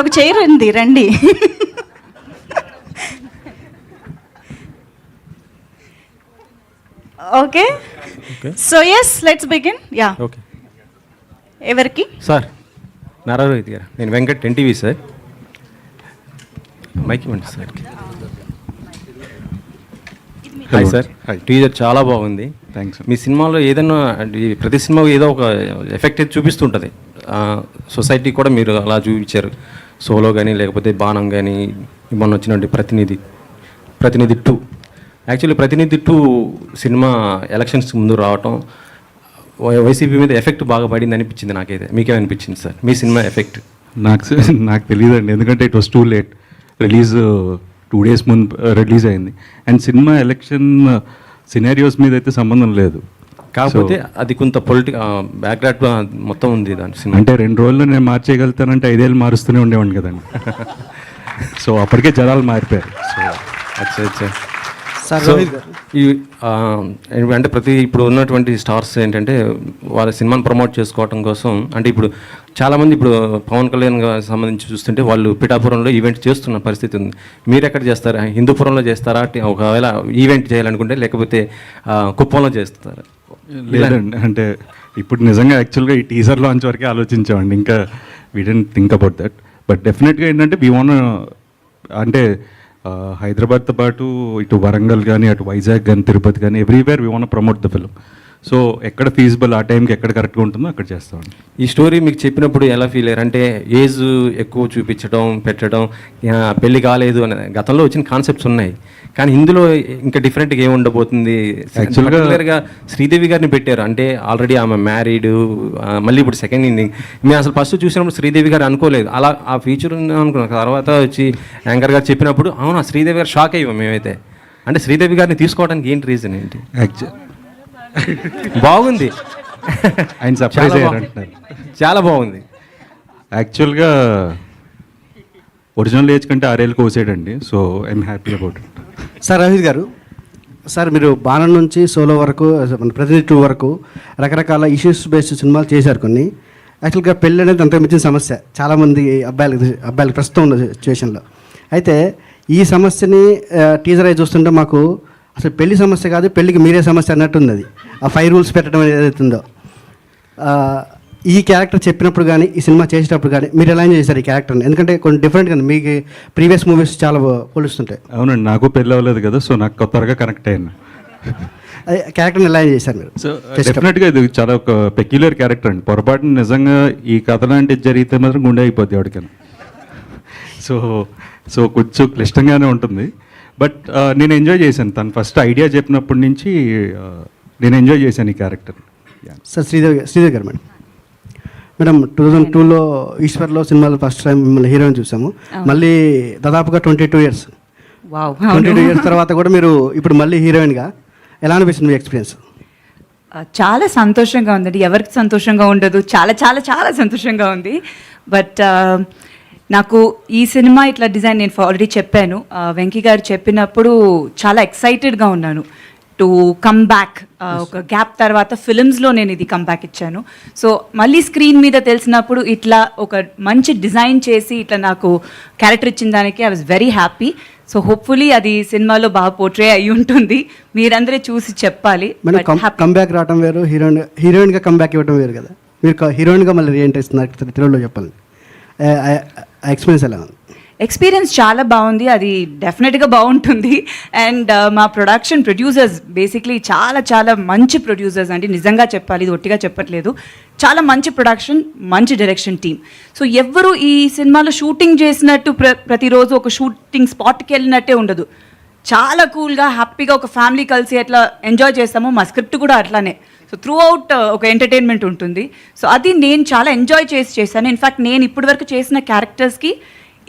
ఒక చైర్ ఉంది, రండి. Okay, so yes let's begin. Yeah, okay. ఎవరికి? సార్ నారా రోహిత్ గారు, నేను వెంకట్ ఎన్టీవీ సార్. మైక్ ఇవ్వండి సార్కి. Hi sir. టీజర్ చాలా బాగుంది. థ్యాంక్స్. మీ సినిమాలో ఏదైనా ప్రతి సినిమా ఏదో ఒక ఎఫెక్ట్ చూపిస్తుంటుంది. సొసైటీ కూడా మీరు అలా చూపించారు. సోలో కానీ లేకపోతే బాణం కానీ మొన్న వచ్చినట్టు ప్రతినిధి 2. యాక్చువల్లీ ప్రతినిధి 2 సినిమా ఎలక్షన్స్ ముందు రావటం వైసీపీ మీద ఎఫెక్ట్ బాగా పడింది అనిపించింది నాకైతే. మీకేమనిపించింది సార్ మీ సినిమా ఎఫెక్ట్? నాకు తెలియదండి, ఎందుకంటే it was too late. Release 2 days ముందు రిలీజ్ అయింది. అండ్ సినిమా ఎలక్షన్ సినారియోస్ మీద అయితే సంబంధం లేదు. కాకపోతే అది కొంత బ్యాక్గ్రౌండ్ మొత్తం ఉంది దాని సినిమా. అంటే 2 రోజుల్లో నేను మార్చేయగలుగుతానంటే 5 ఏళ్ళు మారుస్తూనే ఉండేవాడిని కదండి. సో అప్పటికే జనాలు మారిపోయారు. సో అచ్చా. అంటే ఇప్పుడు ఉన్నటువంటి స్టార్స్ ఏంటంటే వాళ్ళ సినిమాని ప్రమోట్ చేసుకోవడం కోసం, అంటే ఇప్పుడు చాలామంది ఇప్పుడు పవన్ కళ్యాణ్ సంబంధించి చూస్తుంటే వాళ్ళు పిఠాపురంలో ఈవెంట్ చేస్తున్న పరిస్థితి ఉంది. మీరు ఎక్కడ చేస్తారా? హిందూపురంలో చేస్తారా? ఒకవేళ ఈవెంట్ చేయాలనుకుంటే, లేకపోతే కుప్పంలో చేస్తారా? లేదండి, అంటే ఇప్పుడు నిజంగా యాక్చువల్గా ఈ టీజర్ లాంచ్ వరకే ఆలోచించామండి. ఇంకా we didn't think about that. But డెఫినెట్గా ఏంటంటే వీ వాంట్, అంటే హైదరాబాద్తో పాటు ఇటు వరంగల్ కానీ, అటు వైజాగ్ కానీ, తిరుపతి కానీ, everywhere we want promote the film. So ఎక్కడ ఫీజిబుల్, ఆ టైంకి ఎక్కడ కరెక్ట్గా ఉంటుందో అక్కడ చేస్తామండి. ఈ స్టోరీ మీకు చెప్పినప్పుడు ఎలా ఫీల్ అయ్యారు? అంటే ఏజ్ ఎక్కువ పెట్టడం, పెళ్లి కాలేదు అనే గతంలో వచ్చిన కాన్సెప్ట్స్ ఉన్నాయి, కానీ ఇందులో ఇంకా డిఫరెంట్గా ఏమి ఉండబోతుంది? యాక్చువల్గా శ్రీదేవి గారిని పెట్టారు, అంటే ఆల్రెడీ ఆమె మ్యారీడ్, మళ్ళీ ఇప్పుడు సెకండ్ ఇన్నింగ్. మేము అసలు ఫస్ట్ చూసినప్పుడు శ్రీదేవి గారు అనుకోలేదు అలా ఆ ఫీచర్ అనుకున్నాం. తర్వాత వచ్చి యాంకర్ గారు చెప్పినప్పుడు అవును శ్రీదేవి గారు షాక్ అయ్యాం మేమైతే. అంటే శ్రీదేవి గారిని తీసుకోవడానికి ఏంటి రీజన్ ఏంటి? బాగుంది, ఆయన సర్ప్రైజ్ అయ్యారంటున్నారు. చాలా బాగుంది. యాక్చువల్గా ఒరిజినల్ ఏజ్ కంటే 6 ఏళ్ళు కోసేయండి. So I'm happy about it. Sir Rohit garu, sir మీరు బాణం నుంచి సోలో వరకు, ప్రతినిధి 2 వరకు రకరకాల ఇష్యూస్ బేస్డ్ సినిమాలు చేశారు కొన్ని. యాక్చువల్గా పెళ్ళి అనేది అంతకు మించిన సమస్య చాలామంది అబ్బాయిలకి ప్రస్తుతం ఉన్న సిచ్యువేషన్లో. అయితే ఈ సమస్యని టీజర్ అయి చూస్తుంటే మాకు అసలు పెళ్లి సమస్య కాదు, పెళ్ళికి మీరే సమస్య అన్నట్టుంది. అది ఆ 5 rules పెట్టడం ఏదైతుందో, ఈ క్యారెక్టర్ చెప్పినప్పుడు కానీ, ఈ సినిమా చేసేటప్పుడు కానీ మీరు ఎలా చేశారు ఈ క్యారెక్టర్ని? ఎందుకంటే కొన్ని డిఫరెంట్గా మీకు ప్రీవియస్ మూవీస్ చాలా పోలుస్తుంటాయి. అవునండి, నాకు పెళ్ళి అవ్వలేదు కదా, సో నాకు త్వరగా కనెక్ట్ అయ్యాను. క్యారెక్టర్ని ఎలా చేశారు మీరు? సో డెఫినెట్గా ఇది చాలా ఒక పెక్యులర్ క్యారెక్టర్ అండి. పొరపాటున నిజంగా ఈ కథ లాంటిది జరిగితే మాత్రం గుండె అయిపోద్ది ఎవరికైనా. సో కొంచెం క్లిష్టంగానే ఉంటుంది. బట్ నేను ఎంజాయ్ చేశాను. తను ఫస్ట్ ఐడియా చెప్పినప్పటి నుంచి నేను ఎంజాయ్ చేశాను ఈ క్యారెక్టర్. సార్ శ్రీదేవి గారు మేడం 2002లో ఈశ్వర్లో సినిమాలో ఫస్ట్ టైం మిమ్మల్ని హీరోయిన్ చూసాము. మళ్ళీ దాదాపుగా 22 years. 22 years తర్వాత కూడా మీరు ఇప్పుడు మళ్ళీ హీరోయిన్గా ఎలా అనిపిస్తుంది మీ ఎక్స్పీరియన్స్? చాలా సంతోషంగా ఉందండి. ఎవరికి సంతోషంగా ఉండదు? చాలా చాలా చాలా సంతోషంగా ఉంది. బట్ నాకు ఈ సినిమా ఇట్లా డిజైన్ నేను ఆల్రెడీ చెప్పాను. వెంకీ గారు చెప్పినప్పుడు చాలా ఎక్సైటెడ్గా ఉన్నాను టు కమ్ బ్యాక్. ఒక గ్యాప్ తర్వాత ఫిలిమ్స్లో నేను ఇది కమ్బ్యాక్ ఇచ్చాను. సో మళ్ళీ స్క్రీన్ మీద తెలిసినప్పుడు ఇట్లా ఒక మంచి డిజైన్ చేసి ఇట్లా నాకు క్యారెక్టర్ ఇచ్చిన దానికి I was very happy. So hopefully అది సినిమాలో బాగా పోర్ట్రే అయ్యి ఉంటుంది. మీరందరే చూసి చెప్పాలి. కమ్బ్యాక్ రావడం వేరు, హీరోయిన్గా కమ్బ్యాక్ ఇవ్వడం వేరు కదా. మీరు హీరోయిన్గా మళ్ళీ రీఎంట్రీ ఇస్తున్నారు తెలుగులో, చెప్పాలి ఎక్స్పీరియన్స్ ఎలా ఉంది? ఎక్స్పీరియన్స్ చాలా బాగుంది. అది డెఫినెట్గా బాగుంటుంది. అండ్ మా ప్రొడ్యూసర్స్ బేసిక్లీ చాలా చాలా మంచి ప్రొడ్యూసర్స్ అండి, నిజంగా చెప్పాలి, ఇది ఒట్టిగా చెప్పట్లేదు. చాలా మంచి ప్రొడక్షన్, మంచి డైరెక్షన్ టీమ్. సో ఎవ్వరు ఈ సినిమాలో షూటింగ్ చేసినట్టు ప్రతిరోజు ఒక షూటింగ్ స్పాట్కి వెళ్ళినట్టే ఉండదు. చాలా కూల్గా హ్యాపీగా ఒక ఫ్యామిలీ కలిసి ఎట్లా ఎంజాయ్ చేస్తామో మా స్క్రిప్ట్ కూడా అట్లానే. సో త్రూ అవుట్ ఒక ఎంటర్టైన్మెంట్ ఉంటుంది. సో అది నేను చాలా ఎంజాయ్ చేశాను. ఇన్ఫ్యాక్ట్ నేను ఇప్పటివరకు చేసిన క్యారెక్టర్స్కి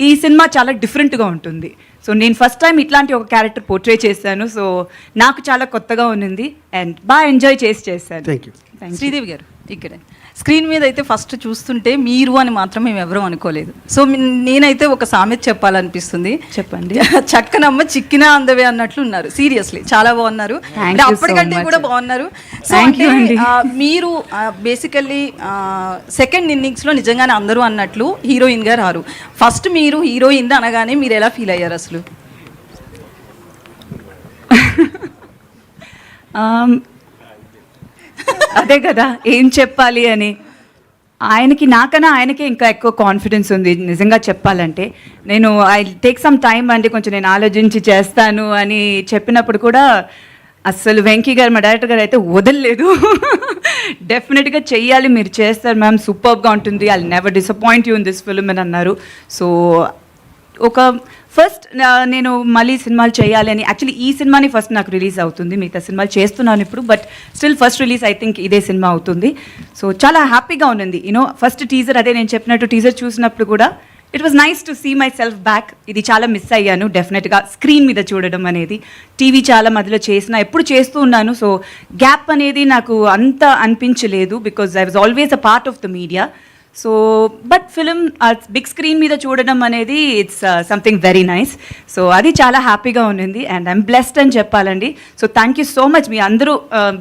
ఈ సినిమా చాలా డిఫరెంట్గా ఉంటుంది. సో నేను ఫస్ట్ టైం ఇట్లాంటి ఒక క్యారెక్టర్ పోర్ట్రే చేశాను. సో నాకు చాలా కొత్తగా ఉన్నింది అండ్ బాగా ఎంజాయ్ చేశాను. Thank you. శ్రీదేవి గారు ఇక్కడ స్క్రీన్ మీద అయితే ఫస్ట్ చూస్తుంటే మీరు అని మాత్రం మేము ఎవరూ అనుకోలేదు. సో నేనైతే ఒక సామెత చెప్పాలనిపిస్తుంది. చెప్పండి. చక్కనమ్మ చిక్కినా అందవే అన్నట్లు ఉన్నారు. సీరియస్లీ చాలా బాగున్నారు. Thank అంటే you so అప్పటికంటే much. కూడా బాగున్నారు. సో Thank you అండి. మీరు బేసికల్లీ సెకండ్ ఇన్నింగ్స్లో నిజంగానే అందరూ అన్నట్లు హీరోయిన్గా రారు. ఫస్ట్ మీరు హీరోయిన్ అనగానే మీరు ఎలా ఫీల్ అయ్యారు అసలు? అదే కదా ఏం చెప్పాలి అని. నాకన్నా ఆయనకే ఇంకా ఎక్కువ కాన్ఫిడెన్స్ ఉంది నిజంగా చెప్పాలంటే. నేను ఐ టేక్ సమ్ టైమ్ అంటే కొంచెం నేను ఆలోచించి చేస్తాను అని చెప్పినప్పుడు కూడా అస్సలు వెంకీ గారు మా డైరెక్టర్ గారు అయితే వదలలేదు. డెఫినెట్గా చెయ్యాలి, మీరు చేస్తారు మ్యామ్, సూపర్గా ఉంటుంది, I never disappoint you in this film అని అన్నారు. సో ఒక ఫస్ట్ నేను మళ్ళీ సినిమాలు చేయాలి అని, యాక్చువల్లీ ఈ సినిమాని ఫస్ట్ నాకు రిలీజ్ అవుతుంది, మిగతా సినిమాలు చేస్తున్నాను ఇప్పుడు, but still first release I think ఇదే సినిమా అవుతుంది. సో చాలా హ్యాపీగా ఉన్నది. ఫస్ట్ టీజర్, అదే నేను చెప్పినట్టు టీజర్ చూసినప్పుడు కూడా it was nice to see myself back. ఇది చాలా మిస్ అయ్యాను డెఫినెట్గా స్క్రీన్ మీద చూడడం అనేది. టీవీ చాలా మధ్యలో ఎప్పుడు చేస్తూ ఉన్నాను. సో గ్యాప్ అనేది నాకు అంత అనిపించలేదు, because I was always a part of the media. So but film big screen మీద చూడడం అనేది it's something very nice. So అది చాలా హ్యాపీగా ఉన్నింది అండ్ ఐఎమ్ బ్లెస్డ్ అని చెప్పాలండి. So thank you so much. మీ అందరూ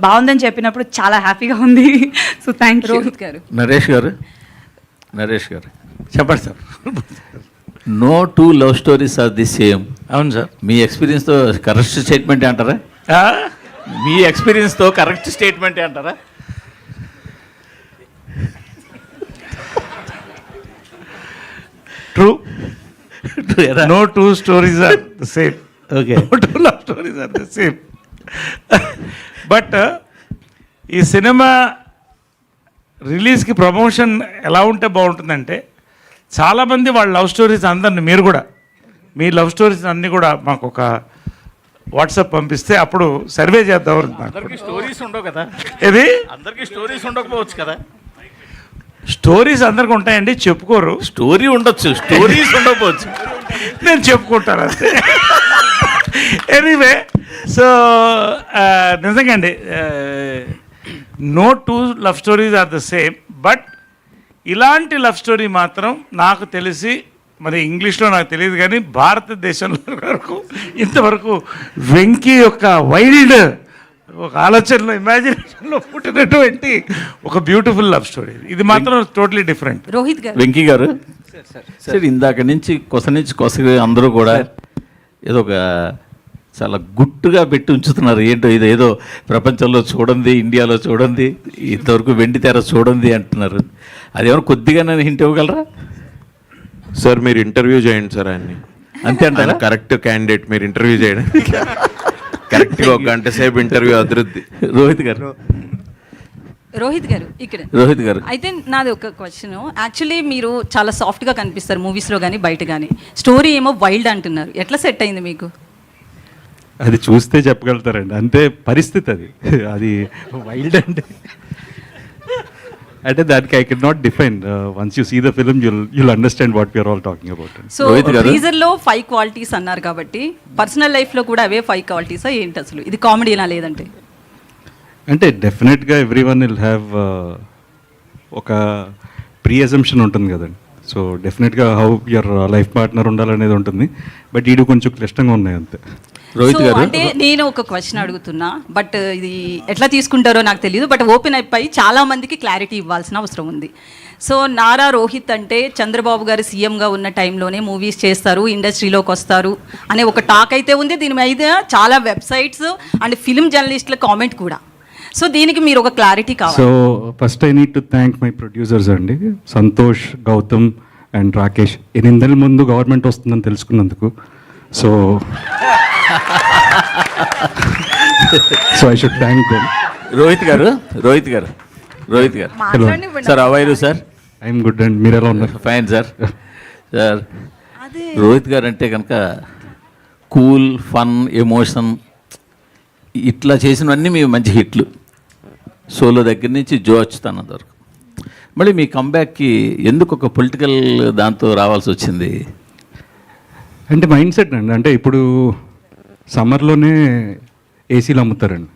బాగుందని చెప్పినప్పుడు చాలా హ్యాపీగా ఉంది. So thank you. రోహిత్ గారు, నరేష్ గారు చెప్పండి sir. No two love stories are the same. అవును సార్. మీ ఎక్స్పీరియన్స్తో కరెక్ట్ స్టేట్మెంట్ అంటారా? మీ ఎక్స్పీరియన్స్తో కరెక్ట్ స్టేట్మెంట్ అంటారా? True. No no two stories are the same. Okay. No two love stories are the same. But ఈ సినిమా రిలీజ్కి promotion ఎలా ఉంటే బాగుంటుందంటే, చాలామంది వాళ్ళ లవ్ స్టోరీస్ అందరిని, మీరు కూడా మీ లవ్ స్టోరీస్ అన్నీ కూడా మాకు ఒక వాట్సాప్ పంపిస్తే అప్పుడు సర్వే చేద్దాం. అందరికీ స్టోరీస్ ఉండవు కదా. ఇది అందరికీ స్టోరీస్ ఉండకపోవచ్చు కదా. స్టోరీస్ అందరికి ఉంటాయండి, చెప్పుకోరు. స్టోరీ ఉండొచ్చు, స్టోరీస్ ఉండకపోవచ్చు. నేను చెప్పుకుంటాను అంతే. ఎనీవే, సో నిజంగా అండి, no two love stories are the same. But ఇలాంటి లవ్ స్టోరీ మాత్రం నాకు తెలిసి, మరి ఇంగ్లీష్లో నాకు తెలియదు కానీ భారతదేశంలో వరకు ఇంతవరకు వెంకీ యొక్క వైల్డ్ ఒక ఆలోచనలో, ఇమాజినేషన్లో పుట్టినటువంటి ఒక బ్యూటిఫుల్ లవ్ స్టోరీ. ఇది మాత్రం టోటలీ డిఫరెంట్. రోహిత్ గారు, వెంకీ గారు సార్, ఇందాక నుంచి కొస అందరూ కూడా ఏదో ఒక చాలా గుట్టుగా పెట్టి ఉంచుతున్నారు. ఏంటో ఇదేదో ప్రపంచంలో చూడండి, ఇండియాలో చూడండి, ఇంతవరకు వెండి తెర చూడండి అంటున్నారు. అదేమన్నా కొద్దిగా నన్ను హింట్ ఇవ్వగలరా? సార్ మీరు ఇంటర్వ్యూ చేయండి సార్ ఆయన్ని. అంతే అంటారా? కరెక్ట్ క్యాండిడేట్ మీరు ఇంటర్వ్యూ చేయడం. కరెక్ట్గా ఒక గంట సేపు ఇంటర్వ్యూ అభివృద్ధి. రోహిత్ గారు ఇక్కడ రోహిత్ గారు అయితే నాది ఒక క్వశ్చన్. యాక్చువల్లీ మీరు చాలా సాఫ్ట్గా కనిపిస్తారు మూవీస్లో కానీ బయట కానీ, స్టోరీ ఏమో వైల్డ్ అంటున్నారు. ఎట్లా సెట్ అయింది మీకు? అది చూస్తే చెప్పగలుగుతారండి, అంతే పరిస్థితి అది. అది వైల్డ్ అంటే దానికి I can not define. Once you see the film you'll understand what we're all talking about. So టీజర్లో 5 క్వాలిటీస్ అన్నారు కాబట్టి పర్సనల్ లైఫ్లో కూడా అవే 5 క్వాలిటీసా ఏంటి అసలు? ఇది కామెడీనా లేదంటే? అంటే డెఫినెట్గా ఎవ్రీ వన్ విల్ హ్యావ్ ఒక ప్రీ అజంప్షన్ ఉంటుంది కదండి. సో డెఫినెట్గా హౌ యువర్ లైఫ్ పార్ట్నర్ ఉండాలనేది ఉంటుంది. బట్ ఈడు కొంచెం క్లిష్టంగా ఉన్నాయి అంతే. రోహిత్ గారు, అంటే నేను ఒక క్వశ్చన్ అడుగుతున్నా, బట్ ఇది ఎట్లా తీసుకుంటారో నాకు తెలియదు. బట్ ఓపెన్ అయిపోయి చాలా మందికి క్లారిటీ ఇవ్వాల్సిన అవసరం ఉంది. సో నారా రోహిత్ అంటే చంద్రబాబు గారు సీఎంగా ఉన్న టైంలోనే మూవీస్ చేస్తారు, ఇండస్ట్రీలోకి వస్తారు అనే ఒక టాక్ అయితే ఉంది. దీని మీద చాలా వెబ్సైట్స్ అండ్ ఫిల్మ్ జర్నలిస్టుల కామెంట్ కూడా. సో దీనికి మీరు ఒక క్లారిటీ కావాలి. So first I need to thank my producers అండి, సంతోష్, గౌతమ్ అండ్ రాకేష్. 8 నెలల ముందు గవర్నమెంట్ వస్తుందని తెలుసుకున్నందుకు. So I should thank them. Rohit garu sir, అవైరు సార్. ఐఎమ్ గుడ్ అండ్ మీరు ఎలా ఉన్నారు? Fine sir. సార్, రోహిత్ గారు అంటే కనుక కూల్, ఫన్, ఎమోషన్ ఇట్లా చేసినవన్నీ మీ మంచి హిట్లు. సోలో దగ్గర నుంచి జో అచ్యుతానంద వరకు. మళ్ళీ మీ కంబ్యాక్కి ఎందుకు ఒక పొలిటికల్ దాంతో రావాల్సి వచ్చింది? అంటే మైండ్ సెట్ అండి. అంటే ఇప్పుడు సమ్మర్లోనే ఏసీలు అమ్ముతారండి,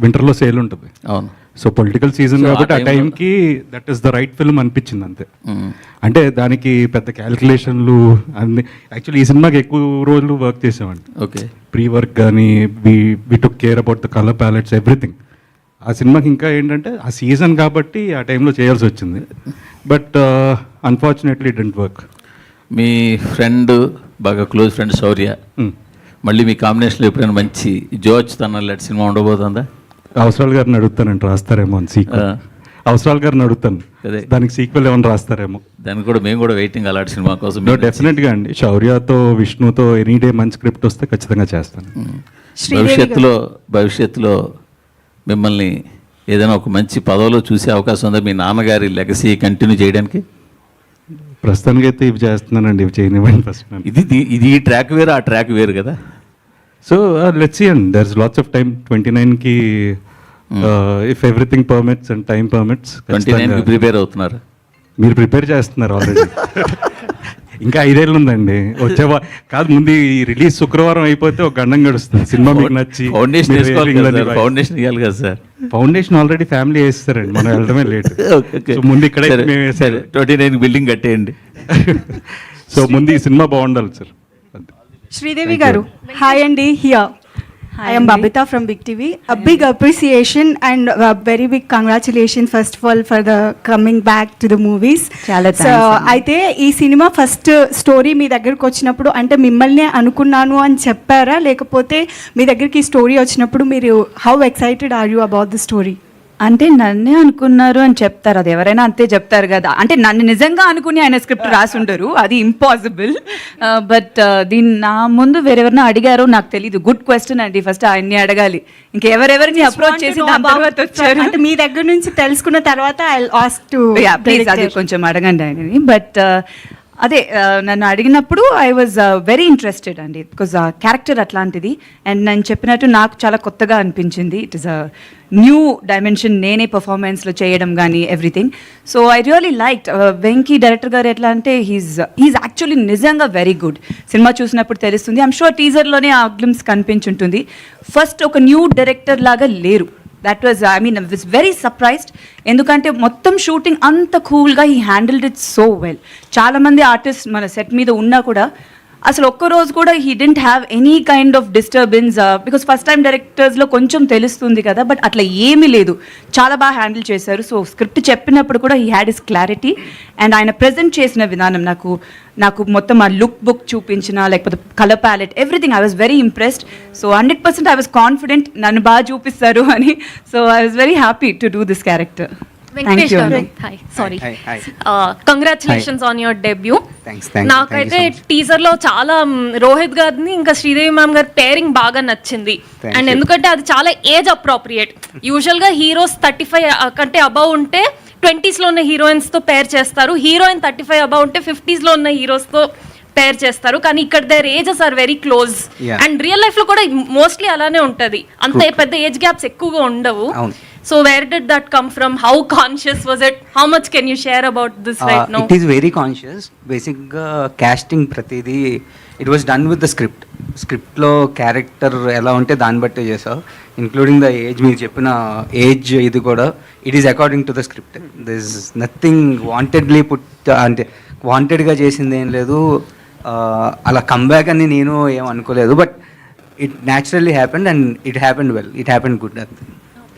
వింటర్లో సేల్ ఉంటుంది. అవును. సో పొలిటికల్ సీజన్ So, కాబట్టి ఆ ఆ time లో- టైంకి that is the right film అనిపించింది అంతే. అంటే దానికి పెద్ద క్యాలిక్యులేషన్లు అన్ని, యాక్చువల్లీ ఈ సినిమాకి ఎక్కువ రోజులు వర్క్ చేసామండి. ఓకే. ప్రీ వర్క్ కానీ we took care about the colour palettes everything. ఆ సినిమాకి ఇంకా ఏంటంటే ఆ సీజన్ కాబట్టి ఆ టైంలో చేయాల్సి వచ్చింది. But unfortunately it didn't work. Me friend, బాగా క్లోజ్ ఫ్రెండ్ శౌర్య, మళ్ళీ మీ కాంబినేషన్లో ఎప్పుడైనా మంచి జోచ్ తనలాంటి సినిమా ఉండబోతుందా? అవసరాలు గారిని అడుగుతానండి, రాస్తారేమో అని సీక్వెల్. అవసరాలు గారిని అడుగుతాను, అదే. దానికి సీక్వెల్ ఏమైనా రాస్తారేమో. దానికి కూడా మేము కూడా వెయిటింగ్ అలాంటి సినిమా కోసం. డెఫినెట్గా అండి, శౌర్యతో విష్ణుతో ఎనీ డే మంచి స్క్రిప్ట్ వస్తే ఖచ్చితంగా చేస్తాను. భవిష్యత్తులో మిమ్మల్ని ఏదైనా ఒక మంచి పదవిలో చూసే అవకాశం ఉందా, మీ నాన్నగారి లెగసీ కంటిన్యూ చేయడానికి? ప్రస్తుతానికి అయితే ఇవి చేస్తున్నానండి, ఇవి చేయనివ్వండి ఫస్ట్. ఇది ఈ ట్రాక్ వేరు, ఆ ట్రాక్ వేరు కదా. So let's see and there is lots of time. 29కి if everything permits and time permits. 29కి ప్రిపేర్ అవుతున్నారు? మీరు ప్రిపేర్ చేస్తున్నారు ఆల్రెడీ. ఇంకా 5 ఏళ్ళు ఉందండి. కాదు, ముందు ఈ రిలీజ్ శుక్రవారం అయిపోతే ఒక గండం గడుస్తుంది. సినిమా మీకు నచ్చి ఫౌండేషన్ ఫౌండేషన్ ఇవ్వాలి కదా సార్. ఫౌండేషన్ ఆల్రెడీ ఫ్యామిలీ వేస్తారండి, మనం వెళ్ళడమే లేట్. ముందు ఇక్కడ 29 బిల్డింగ్ కట్టేయండి. సో ముందు ఈ సినిమా బాగుండాలి sir. Sridevi Garu, hi Andy here. I am Babita from Big TV. A big appreciation and a very big congratulations first of all for the coming back to the movies. చాలా so thanks అండి. అయితే ఈ cinema first story మీ దగ్గరకు వచ్చినప్పుడు అంటే మిమ్మల్ని అనుకున్నాను అని చెప్పారా, లేకపోతే మీ దగ్గరికి ఈ స్టోరీ వచ్చినప్పుడు మీరు how excited are you about the story? అంటే నన్నే అనుకున్నారు అని చెప్తారు, అది ఎవరైనా అంతే చెప్తారు కదా. అంటే నన్ను నిజంగా అనుకుని ఆయన స్క్రిప్ట్ రాసుండరు, అది ఇంపాసిబుల్. బట్ దీన్ని నా ముందు వేరెవరినో అడిగారో నాకు తెలీదు. గుడ్ క్వశ్చన్ అండి, ఫస్ట్ ఆయన్ని అడగాలి. ఇంకెవరెవరిని అప్రోచ్ చేసి దాని తర్వాత వచ్చారు అంటే మీ దగ్గర నుంచి తెలుసుకున్న తర్వాత ఐ ఆస్క్ టు ప్లీజ్ అది కొంచెం అడగండి ఆయనని. బట్ అదే నన్ను అడిగినప్పుడు ఐ వాజ్ వెరీ ఇంట్రెస్టెడ్ అండి, బికాజ్ ఆ క్యారెక్టర్ అట్లాంటిది. అండ్ నేను చెప్పినట్టు నాకు చాలా కొత్తగా అనిపించింది. It is a new dimension, నేనే పర్ఫార్మెన్స్లో చేయడం కానీ everything. So I really like Venky director గారు. ఎట్లా అంటే హీస్ యాక్చువల్లీ నిజంగా వెరీ గుడ్. సినిమా చూసినప్పుడు తెలుస్తుంది. ఐమ్ షూర్ టీజర్లోనే ఆ గ్లిమ్స్ కనిపించుంటుంది. ఫస్ట్ ఒక న్యూ డైరెక్టర్ లాగా లేరు. That was I was very surprised. ఎందుకంటే మొత్తం షూటింగ్ అంత కూల్గా he handled it so well. చాలామంది ఆర్టిస్ట్ మన సెట్ మీద ఉన్నా కూడా అసలు ఒక్కరోజు కూడా he didn't have any kind of disturbance, because first time డైరెక్టర్స్లో కొంచెం తెలుస్తుంది కదా, బట్ అట్లా ఏమీ లేదు. చాలా బాగా హ్యాండిల్ చేశారు. సో స్క్రిప్ట్ చెప్పినప్పుడు కూడా he had his clarity. And ఆయన ప్రజెంట్ చేసిన విధానం నాకు మొత్తం ఆ లుక్ బుక్ చూపించిన, లేకపోతే colour palette, everything I was very impressed. So 100% I was confident నన్ను బాగా చూపిస్తారు అని. So I was very happy to do this character. Venkatesh garu, hi, sorry, congratulations on your debut. నాకైతే టీజర్ లో చాలా రోహిత్ గారిని ఇంకా శ్రీదేవి మ్యామ్ గారి పేరింగ్ బాగా నచ్చింది. అండ్ ఎందుకంటే అది చాలా ఏజ్ అప్రోప్రియేట్. యూజువల్ గా హీరోస్ 35 కంటే అబౌవ్ ఉంటే 20s లో ఉన్న హీరోయిన్స్ తో పేర్ చేస్తారు, హీరోయిన్ 35 అబౌవ్ ఉంటే 50s లో ఉన్న హీరోస్ తో పేర్ చేస్తారు. కానీ ఇక్కడ their ages are very close. And real life లో కూడా మోస్ట్లీ అలానే ఉంటది, అంత పెద్ద ఏజ్ గ్యాప్స్ ఎక్కువగా ఉండవు. So where did that come from? How conscious was it? How much can you share about this right now? It is very conscious. Basically casting pratidi it was done with the script. Script lo character ela unte dan batte chesa, including the age meer cheppina age idi kuda it is according to the script. There is nothing wantedly put ante wanted ga chesindi em ledu, ala comeback ani nenu em anukoledu, but it naturally happened and it happened well. It happened good.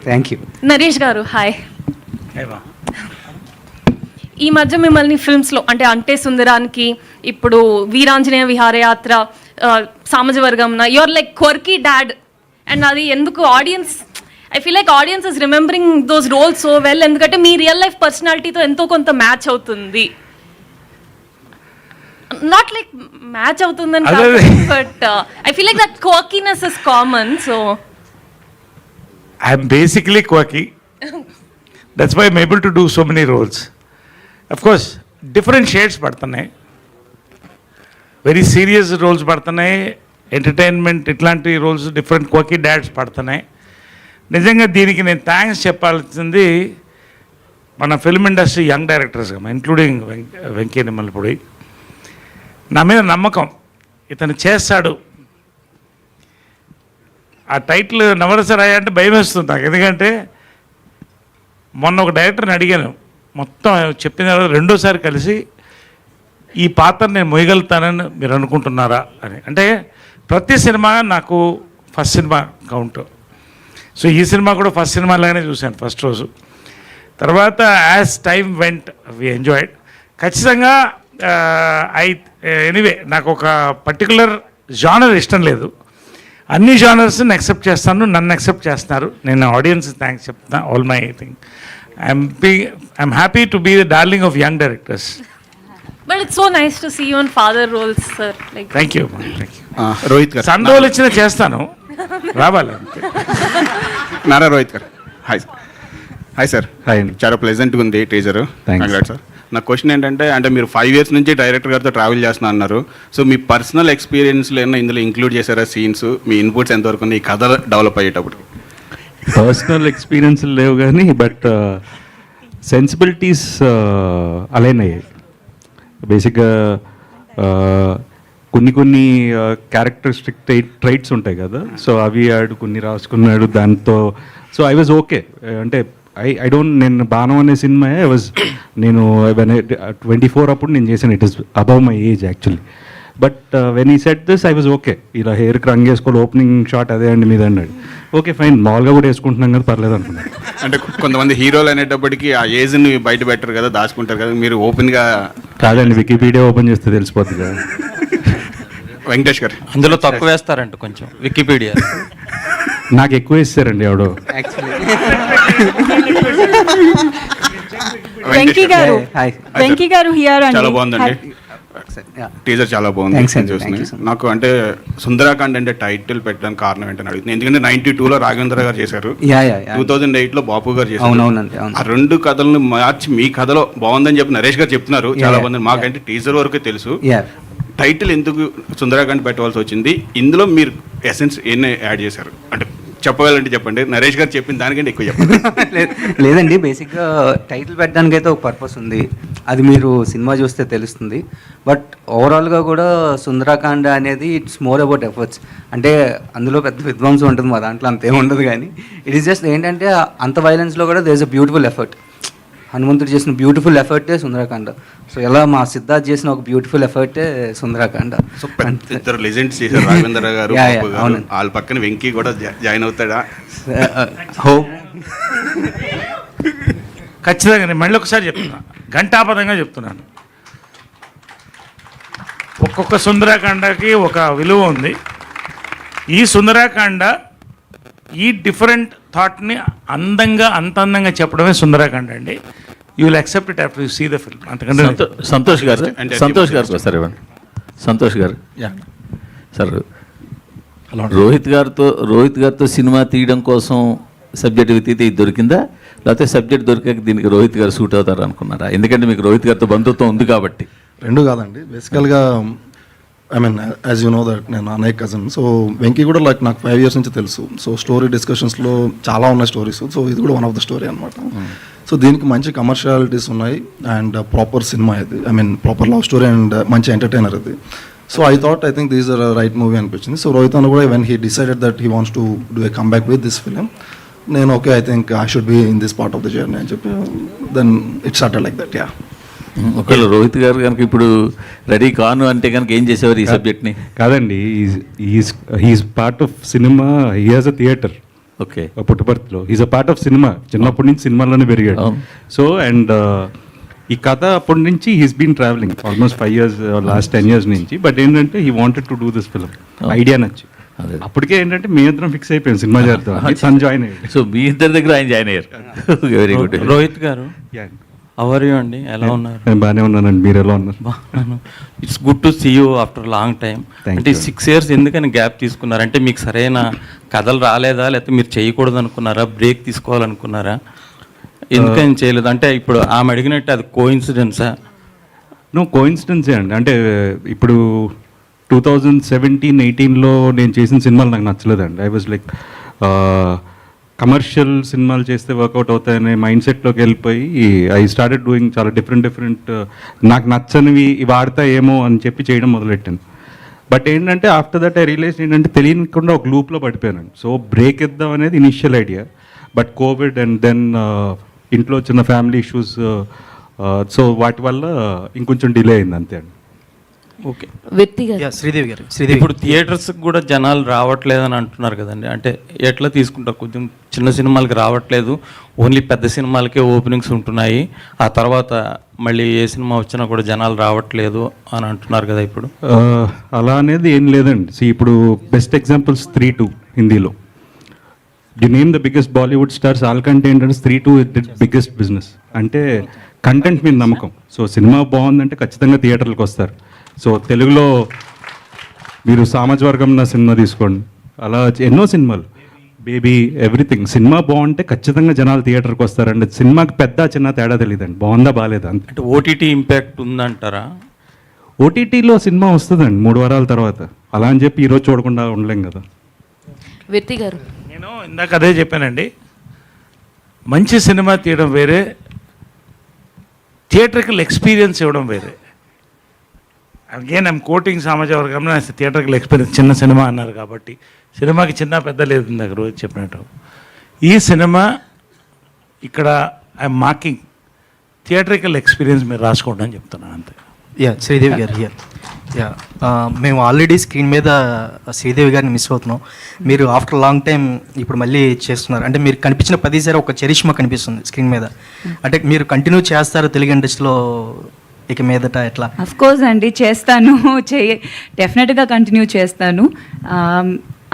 Thank you. Naresh garu, hi. ఈ మధ్య మిమ్మల్ని ఫిల్మ్స్లో అంటే సుందరానికి, ఇప్పుడు Veeranjaneya Viharayatra, Samajavaragamana, your like quirky dad. And అది ఎందుకు audience, I feel like audience is remembering those roles so well, ఎందుకంటే మీ real life పర్సనాలిటీతో ఎంతో కొంత మ్యాచ్ అవుతుంది. నాట్ లైక్ మ్యాచ్ అవుతుందని, but I feel like that quirkiness is common. So I'm basically quirky. That's why I'm able to do so many roles. Of course, different shades padtanayi. Very serious roles padtanayi, entertainment itlanti roles, different quirky dads padtanayi. నిజంగా దీనికి నేను thanks చెప్పాల్సింది మన film industry young directors, including Venky Nimmalapudi. నా మీద నమ్మకం, ఇతను చేస్తాడు. ఆ టైటిల్ నవరసరాయ అంటే భయం వేస్తుంది నాకు, ఎందుకంటే మొన్న ఒక డైరెక్టర్ని అడిగాను, మొత్తం చెప్పిన తర్వాత రెండోసారి కలిసి ఈ పాత్ర నేను మొయ్యగలుగుతానని మీరు అనుకుంటున్నారా అని. అంటే ప్రతి సినిమా నాకు ఫస్ట్ సినిమా కౌంట్. సో ఈ సినిమా కూడా ఫస్ట్ సినిమా లాగానే చూశాను ఫస్ట్ రోజు. తర్వాత as time went we enjoyed. ఖచ్చితంగా ఎనీవే నాకు ఒక పర్టికులర్ జానర్ ఇష్టం లేదు, అన్ని జానర్స్ని యాక్సెప్ట్ చేస్తాను, నన్ను యాక్సెప్ట్ చేస్తున్నారు. నేను ఆడియన్స్ థ్యాంక్స్ చెప్తాను, all my thing. I'm happy to be the darling of young directors. But it's so nice to see you in father roles, sir. Like, thank you. Rohit గారు, sun role ఇచ్చిన చేస్తాను, రావాలి అంతే. నారా రోహిత్ గారు, hi sir. Hi sir. Hi అండి. చాలా ప్లెజెంట్గా ఉంది టీజర్. Thanks. Congrats sir. నా క్వశ్చన్ ఏంటంటే, అంటే మీరు 5 years నుంచి డైరెక్టర్ గారితో ట్రావెల్ చేస్తున్నా అన్నారు. సో మీ పర్సనల్ ఎక్స్పీరియన్స్లో ఏమైనా ఇందులో ఇంక్లూడ్ చేశారా సీన్స్? మీ ఇన్పుట్స్ ఎంతవరకు ఉంది ఈ కథ డెవలప్ అయ్యేటప్పుడు? పర్సనల్ ఎక్స్పీరియన్స్ లేవు కానీ బట్ సెన్సిబిలిటీస్ అలైన్ అయ్యాయి. బేసిక్గా కొన్ని క్యారెక్టరిస్టిక్ ట్రైట్స్ ఉంటాయి కదా, సో అవి ఆడు కొన్ని రాసుకున్నాడు దాంతో. So I was okay. అంటే ఐ డోంట్, నేను బాణం అనే సినిమా నేను 24 అప్పుడు నేను చేశాను. It is above my age actually. But when he set this I was okay. ఇలా హెయిర్కి రంగు వేసుకోవాలి, ఓపెనింగ్ షాట్ అదే అండి మీద అన్నాడు. ఓకే ఫైన్, మామూలుగా కూడా వేసుకుంటున్నాం కదా, పర్లేదు అనుకున్నాను. అంటే కొంతమంది హీరోలు అనేటప్పటికీ ఆ ఏజ్ని బయట పెట్టరు కదా, దాచుకుంటారు కదా, మీరు ఓపెన్గా. కాదండి, వికీపీడియా ఓపెన్ చేస్తే తెలిసిపోతుంది కదా. వెంకటేష్ గారు, అందులో తక్కువ వేస్తారంట కొంచెం వికీపీడియా. నాకు ఎక్కువ వేస్తారండి ఎవడో. వెంకీ గారు, వెంకీ గారు హియర్ చాలా అండి. బాగుందండి టీజర్, చాలా బాగుంది. నాకు అంటే సుందరాకాండ్ అంటే టైటిల్ పెట్టడానికి కారణం ఏంటని అడుగుతుంది. ఎందుకంటే 92లో రాఘవేంద్ర గారు చేశారు, 2008లో బాపు గారు చేశారు. ఆ రెండు కథలను మార్చి మీ కథలో బాగుందని చెప్పి నరేష్ గారు చెప్తున్నారు, చాలా బాగుంది. మాకంటే టీజర్ వరకే తెలుసు. టైటిల్ ఎందుకు సుందరాకాండ్ పెట్టవలసి వచ్చింది? ఇందులో మీరు ఎసెన్స్ ఏం యాడ్ చేశారు అంటే చెప్పగలంటే చెప్పండి. నరేష్ గారు చెప్పిన దానికంటే ఎక్కువ చెప్పండి. లేదండి, బేసిక్గా టైటిల్ పెట్టడానికి అయితే ఒక పర్పస్ ఉంది, అది మీరు సినిమా చూస్తే తెలుస్తుంది. బట్ ఓవరాల్గా కూడా సుందరాకాండ అనేది ఇట్స్ మోర్ అబౌట్ ఎఫర్ట్స్. అంటే అందులో పెద్ద విధ్వంసం ఉంటుంది, మా దాంట్లో అంతేం ఉండదు. కానీ ఇట్ ఈస్ జస్ట్ ఏంటంటే అంత వైలెన్స్లో కూడా there is a beautiful effort. హనుమంతుడు చేసిన బ్యూటిఫుల్ ఎఫర్టే సుందరాకాండ. సో ఎలా మా సిద్ధార్థ్ చేసిన ఒక బ్యూటిఫుల్ ఎఫర్టే సుందరాకాండ. సో ఇద్దరు లెజెండ్స్ చేశారు, రాఘవేంద్ర గారు, బాపు గారు. వాళ్ళ పక్కన వెంకీ కూడా జాయిన్ అవుతాడా? హోప్. ఖచ్చితంగా నేను మళ్ళీ ఒకసారి చెప్తున్నా, ఘంటాపదంగా చెప్తున్నాను. ఒక్కొక్క సుందరాకాండకి ఒక విలువ ఉంది. ఈ సుందరాకాండ ఈ డిఫరెంట్ థాట్ని అంత అందంగా చెప్పడమే సుందరాకాండ అండి. You will accept it after you see the film. అంతకంటే సంతోష్ గారు సార్ ఇవ్వండి. సంతోష్ గారు సార్, రోహిత్ గారితో సినిమా తీయడం కోసం సబ్జెక్ట్ వెతికితే ఇది దొరికిందా, లేకపోతే సబ్జెక్ట్ దొరికాక దీనికి రోహిత్ గారు సూట్ అవుతారు అనుకున్నారా? ఎందుకంటే మీకు రోహిత్ గారితో బంధుత్వం ఉంది కాబట్టి. రెండు కాదండి, బేసికల్గా I mean as you know that నేను అన్నయ్య కజిన్. సో వెంకీ కూడా లైక్ నాకు 5 years నుంచి తెలుసు. సో స్టోరీ డిస్కషన్స్లో చాలా ఉన్నాయి స్టోరీస్. సో ఇది కూడా వన్ ఆఫ్ ద స్టోరీ అనమాట. సో దీనికి మంచి కమర్షియాలిటీస్ ఉన్నాయి అండ్ ప్రాపర్ సినిమా ఇది. I mean proper love story and మంచి ఎంటర్టైనర్ ఇది. So I think these are right movie అనిపించింది. సో రోహిత్ అన్న కూడా when he decided that he wants to do a comeback with this film, నేను okay I think I should be in this part of the journey అని చెప్పి then it started like that. Yeah, ఒకవేళ రోహిత్ గారు కనుక ఇప్పుడు ready కాను అంటే కనుక ఏం చేసేవారు ఈ సబ్జెక్ట్ని? కాదండి, he's part of cinema. He has a theatre. Okay, పుట్టపర్తిలో he's a part of cinema. చిన్నప్పటి నుంచి సినిమాలోనే పెరిగాడు. సో అండ్ ఈ కథ అప్పటి నుంచి he's been travelling almost 5 years, last 10 years నుంచి. బట్ ఏంటంటే he wanted to do this film. Idea నచ్చి అప్పటికే ఏంటంటే మీ ఇద్దరం ఫిక్స్ అయిపోయాం సినిమా చేద్దాం. తను జాయిన్ అయ్యాడు. సో మీ ఇద్దరి దగ్గర ఆయన జాయిన్ అయ్యారు. Very good. రోహిత్ గారు అవర్ యూ అండి, ఎలా ఉన్నారు? నేను బాగానే ఉన్నానండి, మీరు ఎలా ఉన్నారు? It's good to see you after long time. అంటే 6 years ఎందుకని గ్యాప్ తీసుకున్నారు? అంటే మీకు సరైన కథలు రాలేదా, లేకపోతే మీరు చేయకూడదు అనుకున్నారా, బ్రేక్ తీసుకోవాలనుకున్నారా, ఎందుకని చేయలేదు? అంటే ఇప్పుడు ఆమె అడిగినట్టు అది కోఇన్సిడెన్సా? నో, కోఇన్సిడెన్సే అండి. అంటే ఇప్పుడు 2017-18లో నేను చేసిన సినిమాలు నాకు నచ్చలేదండి. I was like commercial cinema చేస్తే వర్కౌట్ అవుతాయనే మైండ్ సెట్లోకి వెళ్ళిపోయి ఐ స్టార్టెడ్ డూయింగ్ చాలా డిఫరెంట్ నాకు నచ్చనివి వాడతాయేమో అని చెప్పి చేయడం మొదలెట్టాను. బట్ ఏంటంటే ఆఫ్టర్ దట్ ఐ రియలైజ్ ఏంటంటే తెలియకుండా ఒక లూప్లో పడిపోయాను. సో బ్రేక్ ఇద్దాం అనేది initial idea. But covid and then ఇంట్లో చిన్న ఫ్యామిలీ ఇష్యూస్, సో వాటి వల్ల ఇంకొంచెం డిలే అయింది అంతే అండి. ఓకే. శ్రీదేవి గారు ఇప్పుడు థియేటర్స్కి కూడా జనాలు రావట్లేదని అంటున్నారు కదండి, అంటే ఎట్లా తీసుకుంటారు? కొంచెం చిన్న సినిమాలకి రావట్లేదు, ఓన్లీ పెద్ద సినిమాలకే ఓపెనింగ్స్ ఉంటున్నాయి, ఆ తర్వాత మళ్ళీ ఏ సినిమా వచ్చినా కూడా జనాలు రావట్లేదు అని అంటున్నారు కదా ఇప్పుడు. అలా అనేది ఏం లేదండి. ఇప్పుడు బెస్ట్ ఎగ్జాంపుల్స్ 3-2 హిందీలో. The name the biggest Bollywood stars, all contenders 3-2 did biggest business. అంటే కంటెంట్ మీద నమ్మకం. సో సినిమా బాగుందంటే ఖచ్చితంగా థియేటర్లకు వస్తారు. సో తెలుగులో మీరు సామాజవర్గం నా సినిమా తీసుకోండి, అలా ఎన్నో సినిమాలు, బేబీ, ఎవ్రీథింగ్. సినిమా బాగుంటే ఖచ్చితంగా జనాలు థియేటర్కి వస్తారండి. సినిమాకి పెద్ద చిన్న తేడా తెలియదండి, బాగుందా బాగాలేదా అంతే. అంటే ఓటీటీ ఇంపాక్ట్ ఉందంటారా? ఓటీటీలో సినిమా వస్తుందండి 3 వారాల తర్వాత, అలా అని చెప్పి ఈరోజు చూడకుండా ఉండలేం కదా. విర్తి గారు, నేను ఇందాక అదే చెప్పానండి, మంచి సినిమా తీయడం వేరే, థియేటర్కల్ ఎక్స్పీరియన్స్ ఇవ్వడం వేరే. అగైన్ ఐమ్ కోటింగ్ సమాజ వర్గంలో థియేటర్కల్ ఎక్స్పీరియన్స్. చిన్న సినిమా అన్నారు కాబట్టి, సినిమాకి చిన్న పెద్ద లేదు ఇందాక రోజు చెప్పినట్టు. ఈ సినిమా ఇక్కడ ఐఎమ్ మార్కింగ్ థియేటర్కల్ ఎక్స్పీరియన్స్ మీరు రాసుకోండి అని చెప్తున్నాను అంతే. శ్రీదేవి గారు మేము ఆల్రెడీ స్క్రీన్ మీద శ్రీదేవి గారిని మిస్ అవుతున్నాం. మీరు ఆఫ్టర్ లాంగ్ టైం ఇప్పుడు మళ్ళీ చేస్తున్నారు అంటే మీరు కనిపించిన 10 సారి ఒక చరిష్మా కనిపిస్తుంది స్క్రీన్ మీద. అంటే మీరు కంటిన్యూ చేస్తారు తెలుగు ఇండస్ట్రీలో ఇక మీదట ఎట్లా? అఫ్ కోర్స్ అండి, చేస్తాను, డెఫినెట్గా కంటిన్యూ చేస్తాను.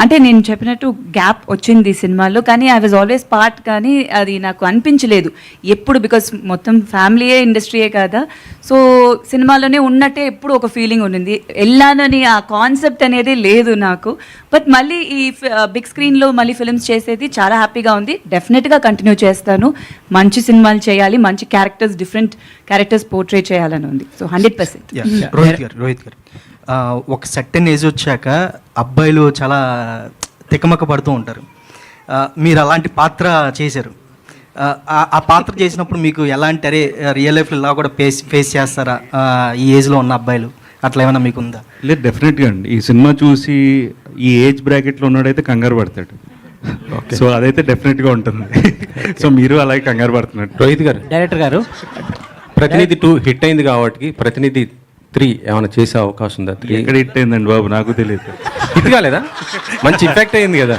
అంటే నేను చెప్పినట్టు గ్యాప్ వచ్చింది సినిమాలో, కానీ ఐ వాజ్ ఆల్వేస్ పార్ట్, కానీ అది నాకు అనిపించలేదు ఎప్పుడు, బికాస్ మొత్తం ఫ్యామిలీయే ఇండస్ట్రీయే కదా. సో సినిమాలోనే ఉన్నట్టే ఎప్పుడు ఒక ఫీలింగ్ ఉండింది, వెళ్ళానని ఆ కాన్సెప్ట్ అనేది లేదు నాకు. బట్ మళ్ళీ ఈ బిగ్ స్క్రీన్లో మళ్ళీ ఫిల్మ్స్ చేసేది చాలా హ్యాపీగా ఉంది. డెఫినెట్గా కంటిన్యూ చేస్తాను. మంచి సినిమాలు చేయాలి, మంచి క్యారెక్టర్స్, డిఫరెంట్ క్యారెక్టర్స్ పోర్ట్రే చేయాలని ఉంది. సో 100%. రోహిత్ గారు ఒక సర్టెన్ ఏజ్ వచ్చాక అబ్బాయిలు చాలా తికమక పడుతూ ఉంటారు. మీరు అలాంటి పాత్ర చేశారు. ఆ పాత్ర చేసినప్పుడు మీకు ఎలాంటి, అరే రియల్ లైఫ్లో ఇలా కూడా ఫేస్ చేస్తారా ఈ ఏజ్లో ఉన్న అబ్బాయిలు, అట్లా ఏమైనా మీకు ఉందా? లేదు, డెఫినెట్గా అండి. ఈ సినిమా చూసి ఈ ఏజ్ బ్రాకెట్లో ఉన్నాడైతే కంగారు పడతాడు. సో అదైతే డెఫినెట్గా ఉంటుంది. సో మీరు అలాగే కంగారు పడుతున్నారు. రోహిత్ గారు, డైరెక్టర్ గారు, ప్రతినిధి 2 హిట్ అయింది కాబట్టి ప్రతినిధి 3 ఏమైనా చేసే అవకాశం ఉందా? 3 ఎక్కడ హిట్ అయిందండి బాబు, నాకు తెలియదు. హిట్ కాలేదా? మంచి ఇంపాక్ట్ అయింది కదా.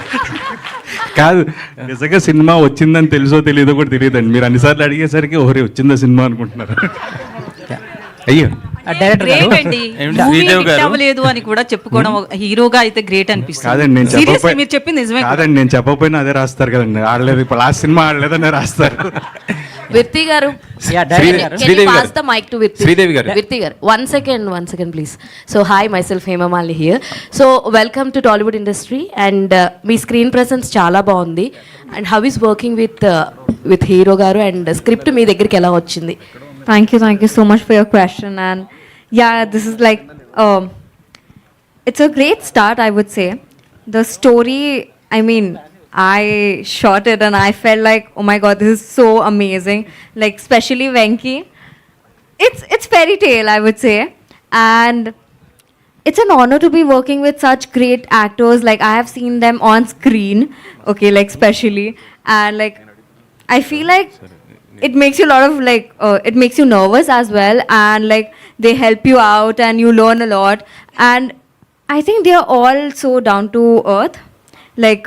కాదు, నిజంగా సినిమా వచ్చిందని తెలుసో తెలియదో కూడా తెలియదండి. మీరు అన్నిసార్లు అడిగేసరికి ఓరే వచ్చిందా సినిమా అనుకుంటున్నారు. అయ్యో, గ్రేట్ అండి. శ్రీదేవి గారు అవ్వలేదు అని కూడా చెప్పుకోవడం హీరోగా అయితే గ్రేట్ అనిపిస్తుంది. కాదండి, నేను Seriously, మీరు చెప్పింది నిజమే. కాదండి, నేను చెప్పకపోయినా అదే రాస్తారు కదండి. ఆడలేదు, ఇప్పుడు లాస్ట్ సినిమా ఆడలేదనే రాస్తారు. విర్తి గారు, శ్రీదేవి గారు, pass the mic to Virti. Sridevi గారు. Virti garu, one second please. So hi, myself Hema Malli here. So welcome to Tollywood industry, and me screen presence చాలా బాగుంది. And how is working with hero గారు, and script మీ దగ్గరికి ఎలా వచ్చింది? Thank you so much for your question. And yeah, this is like, it's a great start, I would say. The story, I mean, I shot it and I felt like, oh my god, this is so amazing. Like, especially Venki. It's fairy tale, I would say. And it's an honor to be working with such great actors. Like, I have seen them on screen, okay, like, especially. And like, I feel like it makes you a lot of like, it makes you nervous as well. And like, they help you out and you learn a lot. And I think they are all so down to earth. Like,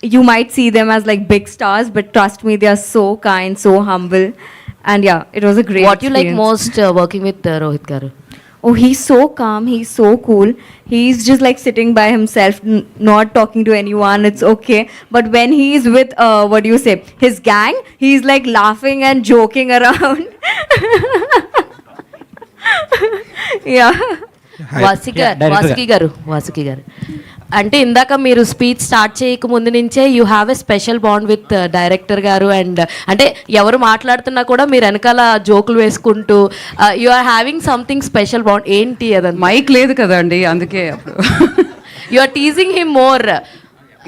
you might see them as like big stars, but trust me, they are so kind, so humble. And yeah, it was a great What you like experience. most working with Rohit garu? Oh, he's so calm, he's so cool. He's just like sitting by himself, not talking to anyone. It's okay. But when he's with, what do you say, his gang, he's like laughing and joking around. Yeah. Vasuki గారు, అంటే ఇందాక మీరు speech start చేయక ముందు నుంచే you have a special bond with director garu. And అంటే ఎవరు మాట్లాడుతున్నా కూడా మీరు వెనకాల జోకులు వేసుకుంటూ you are having something special bond. ఏంటి అదండి? మైక్ లేదు కదండి, అందుకే అప్పుడు you are teasing him more.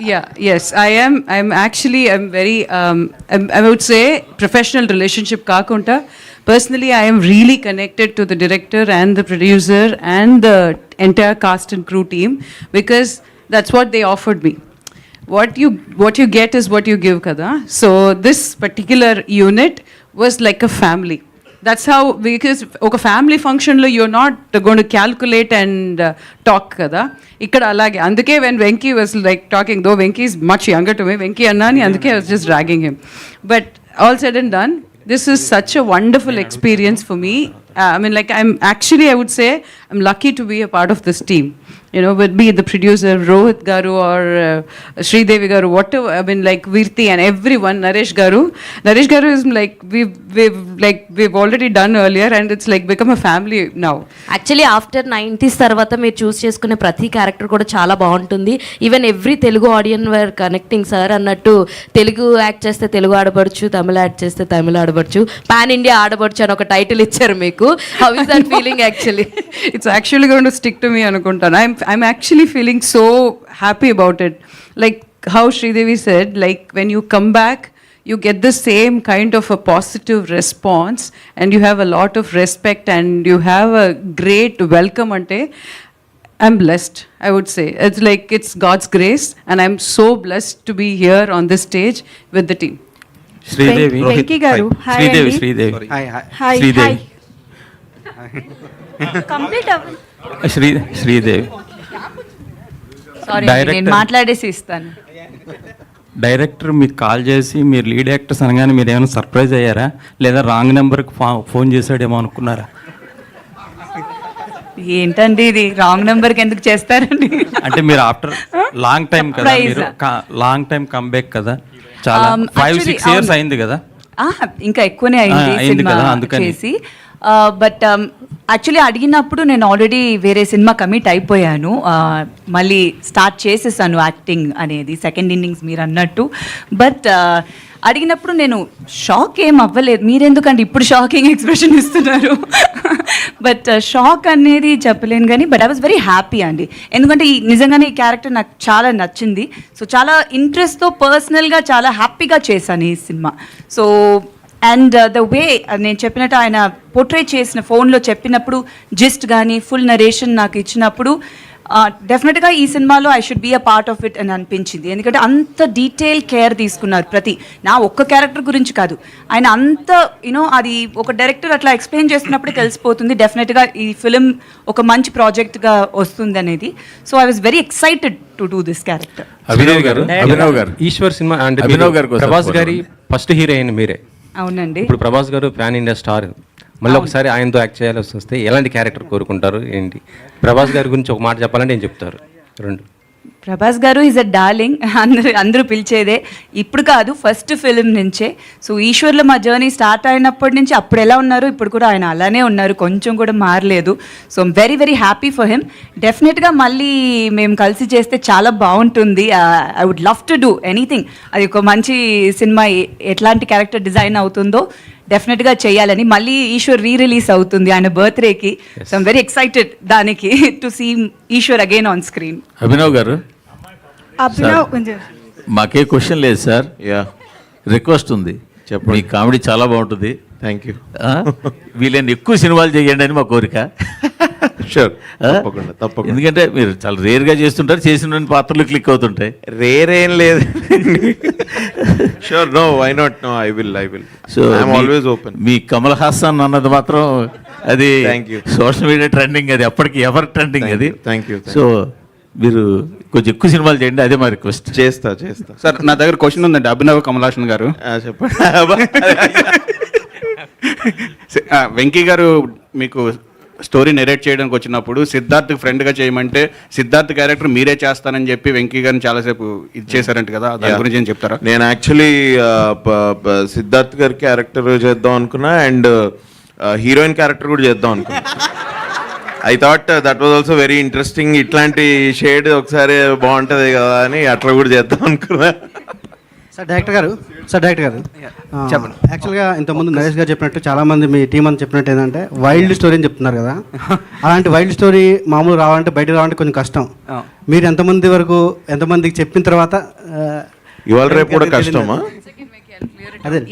Yeah, yes, I'm actually, I'm very, I would say professional relationship kakunta. Personally, I am really connected to the director and the producer and the entire cast and crew team, because that's what they offered me. what you get is what you give kada. So this particular unit was like a family. That's how, because oka family function lo you're not going to calculate and talk kada. Ikkada alage anduke when Venki was like talking, though Venki is much younger to me, Venki annani, anduke I was just dragging him. But all said and done, this is such a wonderful experience for me. I mean, like, I would say I'm lucky to be a part of this team. You know, would be the producer Rohit Garu or Sridevi Garu, whatever. I mean, like Virti and everyone, Naresh Garu is like we've already done earlier, and it's like become a family now. Actually after 90s తర్వాత మీరు చూస్ చేసుకునే ప్రతి character కూడా చాలా బాగుంటుంది. Even every Telugu ఆడియన్ wear connecting sir అన్నట్టు. Telugu act చేస్తే తెలుగు ఆడబడుచు, తమిళ act చేస్తే తమిళ ఆడబడుచు, పాన్ ఇండియా ఆడబడుచు అని ఒక టైటిల్ ఇచ్చారు మీకు. How is that feeling actually? It's actually going to stick to me అనుకుంటాను. I'm actually feeling so happy about it. Like how Sridevi said, like when you come back, you get the same kind of a positive response, and you have a lot of respect, and you have a great welcome ante. I'm blessed, I would say. It's like it's God's grace, and I'm so blessed to be here on this stage with the team. Sridevi, Venki Garu. Hi. Sridevi, Andy. Sridevi, Hi. Sridevi, Complete. Sridevi. Sorry Director. నేను మాట్లాడేసి ఇస్తాను. Director మీకు call చేసి మీరు lead actors అనగానే మీరు ఏమైనా surprise అయ్యారా, లేదా రాంగ్ నెంబర్కి ఫోన్ చేశాడేమో అనుకున్నారా? ఏంటండి ఇది రాంగ్ నెంబర్కి ఎందుకు చేస్తారండి? అంటే మీరు ఆఫ్టర్ లాంగ్ టైం కదా, మీరు లాంగ్ టైం కమ్బ్యాక్ కదా, చాలా 5-6 years అయింది కదా. ఇంకా ఎక్కువనే అయింది అయింది సినిమా కదా, అందుకని. చేసి. బట్ యాక్చువల్లీ అడిగినప్పుడు నేను ఆల్రెడీ వేరే సినిమా కమిట్ అయిపోయాను. మళ్ళీ స్టార్ట్ చేసేసాను యాక్టింగ్ అనేది, సెకండ్ ఇన్నింగ్స్ మీరు అన్నట్టు. బట్ అడిగినప్పుడు నేను షాక్ ఏం అవ్వలేదు. మీరెందుకంటే ఇప్పుడు షాకింగ్ ఎక్స్ప్రెషన్ ఇస్తున్నారు? బట్ షాక్ అనేది చెప్పలేను కానీ, but I was very happy అండి. ఎందుకంటే నిజంగానే ఈ క్యారెక్టర్ నాకు చాలా నచ్చింది. సో చాలా ఇంట్రెస్ట్తో పర్సనల్గా చాలా హ్యాపీగా చేశాను ఈ cinema. So and the way నేను చెప్పినట్టు ఆయన పోర్ట్రే చేసిన ఫోన్లో చెప్పినప్పుడు జిస్ట్ కానీ ఫుల్ నరేషన్ నాకు ఇచ్చినప్పుడు డెఫినెట్గా ఈ సినిమాలో I should be a part of it అని అనిపించింది. ఎందుకంటే అంత డీటెయిల్ కేర్ తీసుకున్నారు ప్రతి, నా ఒక్క క్యారెక్టర్ గురించి కాదు, ఆయన అంత యూనో అది ఒక డైరెక్టర్ అట్లా ఎక్స్ప్లెయిన్ చేస్తున్నప్పుడే తెలిసిపోతుంది డెఫినెట్గా ఈ ఫిలిం ఒక మంచి ప్రాజెక్ట్గా వస్తుంది అనేది. So I was very excited to do this character. Abhinav గారు ఈశ్వర్ సినిమా అంటే ప్రభాస్ గారి ఫస్ట్ హీరోయిన్ మీరే. అవునండి. ఇప్పుడు ప్రభాస్ గారు ప్యాన్ ఇండియా స్టార్, మళ్ళీ ఒకసారి ఆయనతో యాక్ట్ చేయాల్సి వస్తే ఎలాంటి క్యారెక్టర్ కోరుకుంటారు ఏంటి? ప్రభాస్ గారి గురించి ఒక మాట చెప్పాలంటే ఏం చెప్తారు? రెండు. ప్రభాస్ గారు ఈజ్ అ డార్లింగ్, అందరూ పిలిచేదే. ఇప్పుడు కాదు, ఫస్ట్ ఫిలిం నుంచే. సో ఈశ్వర్లో మా జర్నీ స్టార్ట్ అయినప్పటి నుంచి అప్పుడు ఎలా ఉన్నారు ఇప్పుడు కూడా ఆయన అలానే ఉన్నారు, కొంచెం కూడా మారలేదు. So I'm very very happy for him. డెఫినెట్గా మళ్ళీ మేము కలిసి చేస్తే చాలా బాగుంటుంది. I would love to do anything. అది ఒక మంచి సినిమా ఎట్లాంటి క్యారెక్టర్ డిజైన్ అవుతుందో డెఫినెట్గా చేయాలని. మళ్ళీ ఈశ్వర్ రిలీజ్ అవుతుంది ఆయన బర్త్డేకి. సో ఐమ్ వెరీ ఎక్సైటెడ్ దానికి to see Eshwar again on screen. Abhinav garu, మాకే క్వశ్చన్ లేదు సార్, రిక్వెస్ట్ ఉంది. చెప్పండి. మీ కామెడీ చాలా బాగుంటుంది. Thank you. వీళ్ళని ఎక్కువ సినిమాలు చేయండి అని మా కోరిక. షూర్, తప్పకుండా తప్పకుండా. ఎందుకంటే మీరు చాలా రేర్గా చేస్తుంటారు, చేసిన పాత్రలు క్లిక్ అవుతుంటాయి. రేర్ ఏం లేదు. Sure, no, why not, no, I will. So I'm always open. మీ కమల్ హాసన్ అన్నది మాత్రం అది సోషల్ మీడియా ట్రెండింగ్, అది ఎప్పటికీ ఎవర్ ట్రెండింగ్ అది. Thank you. సో మీరు కొంచెం ఎక్కువ సినిమాలు చేయండి, అదే మా రిక్వెస్ట్. చేస్తా. సార్ నా దగ్గర క్వశ్చన్ ఉందండి అభినవ్ కమల్ హాసన్ గారు. చెప్పండి. వెంకీ గారు మీకు స్టోరీ నెరేట్ చేయడానికి వచ్చినప్పుడు సిద్ధార్థ్ ఫ్రెండ్గా చేయమంటే సిద్ధార్థ్ క్యారెక్టర్ మీరే చేస్తానని చెప్పి వెంకీ గారిని చాలాసేపు ఇది చేశారంట కదా, దాని గురించి ఏం చెప్తారా? నేను యాక్చువల్లీ సిద్ధార్థ్ గారి క్యారెక్టర్ చేద్దాం అనుకున్నా, అండ్ హీరోయిన్ క్యారెక్టర్ కూడా చేద్దాం అనుకున్నా. I thought that was also very interesting. ఇట్లాంటి షేడ్ ఒకసారి బాగుంటుంది కదా అని అట్లా కూడా చేద్దాం అనుకున్నా. సార్ డైరెక్టర్ గారు చెప్పండి. యాక్చువల్గా ఇంతకుముందు నరేష్ గారు చెప్పినట్టు చాలామంది మీ టీం అంతా చెప్పినట్టు ఏంటంటే వైల్డ్ స్టోరీ అని చెప్తున్నారు కదా, అలాంటి వైల్డ్ స్టోరీ మామూలు రావాలంటే బయట రావాలంటే కొంచెం కష్టం. మీరు ఎంతమందికి చెప్పిన తర్వాత ఇవాళ రేపు కూడా కష్టమా?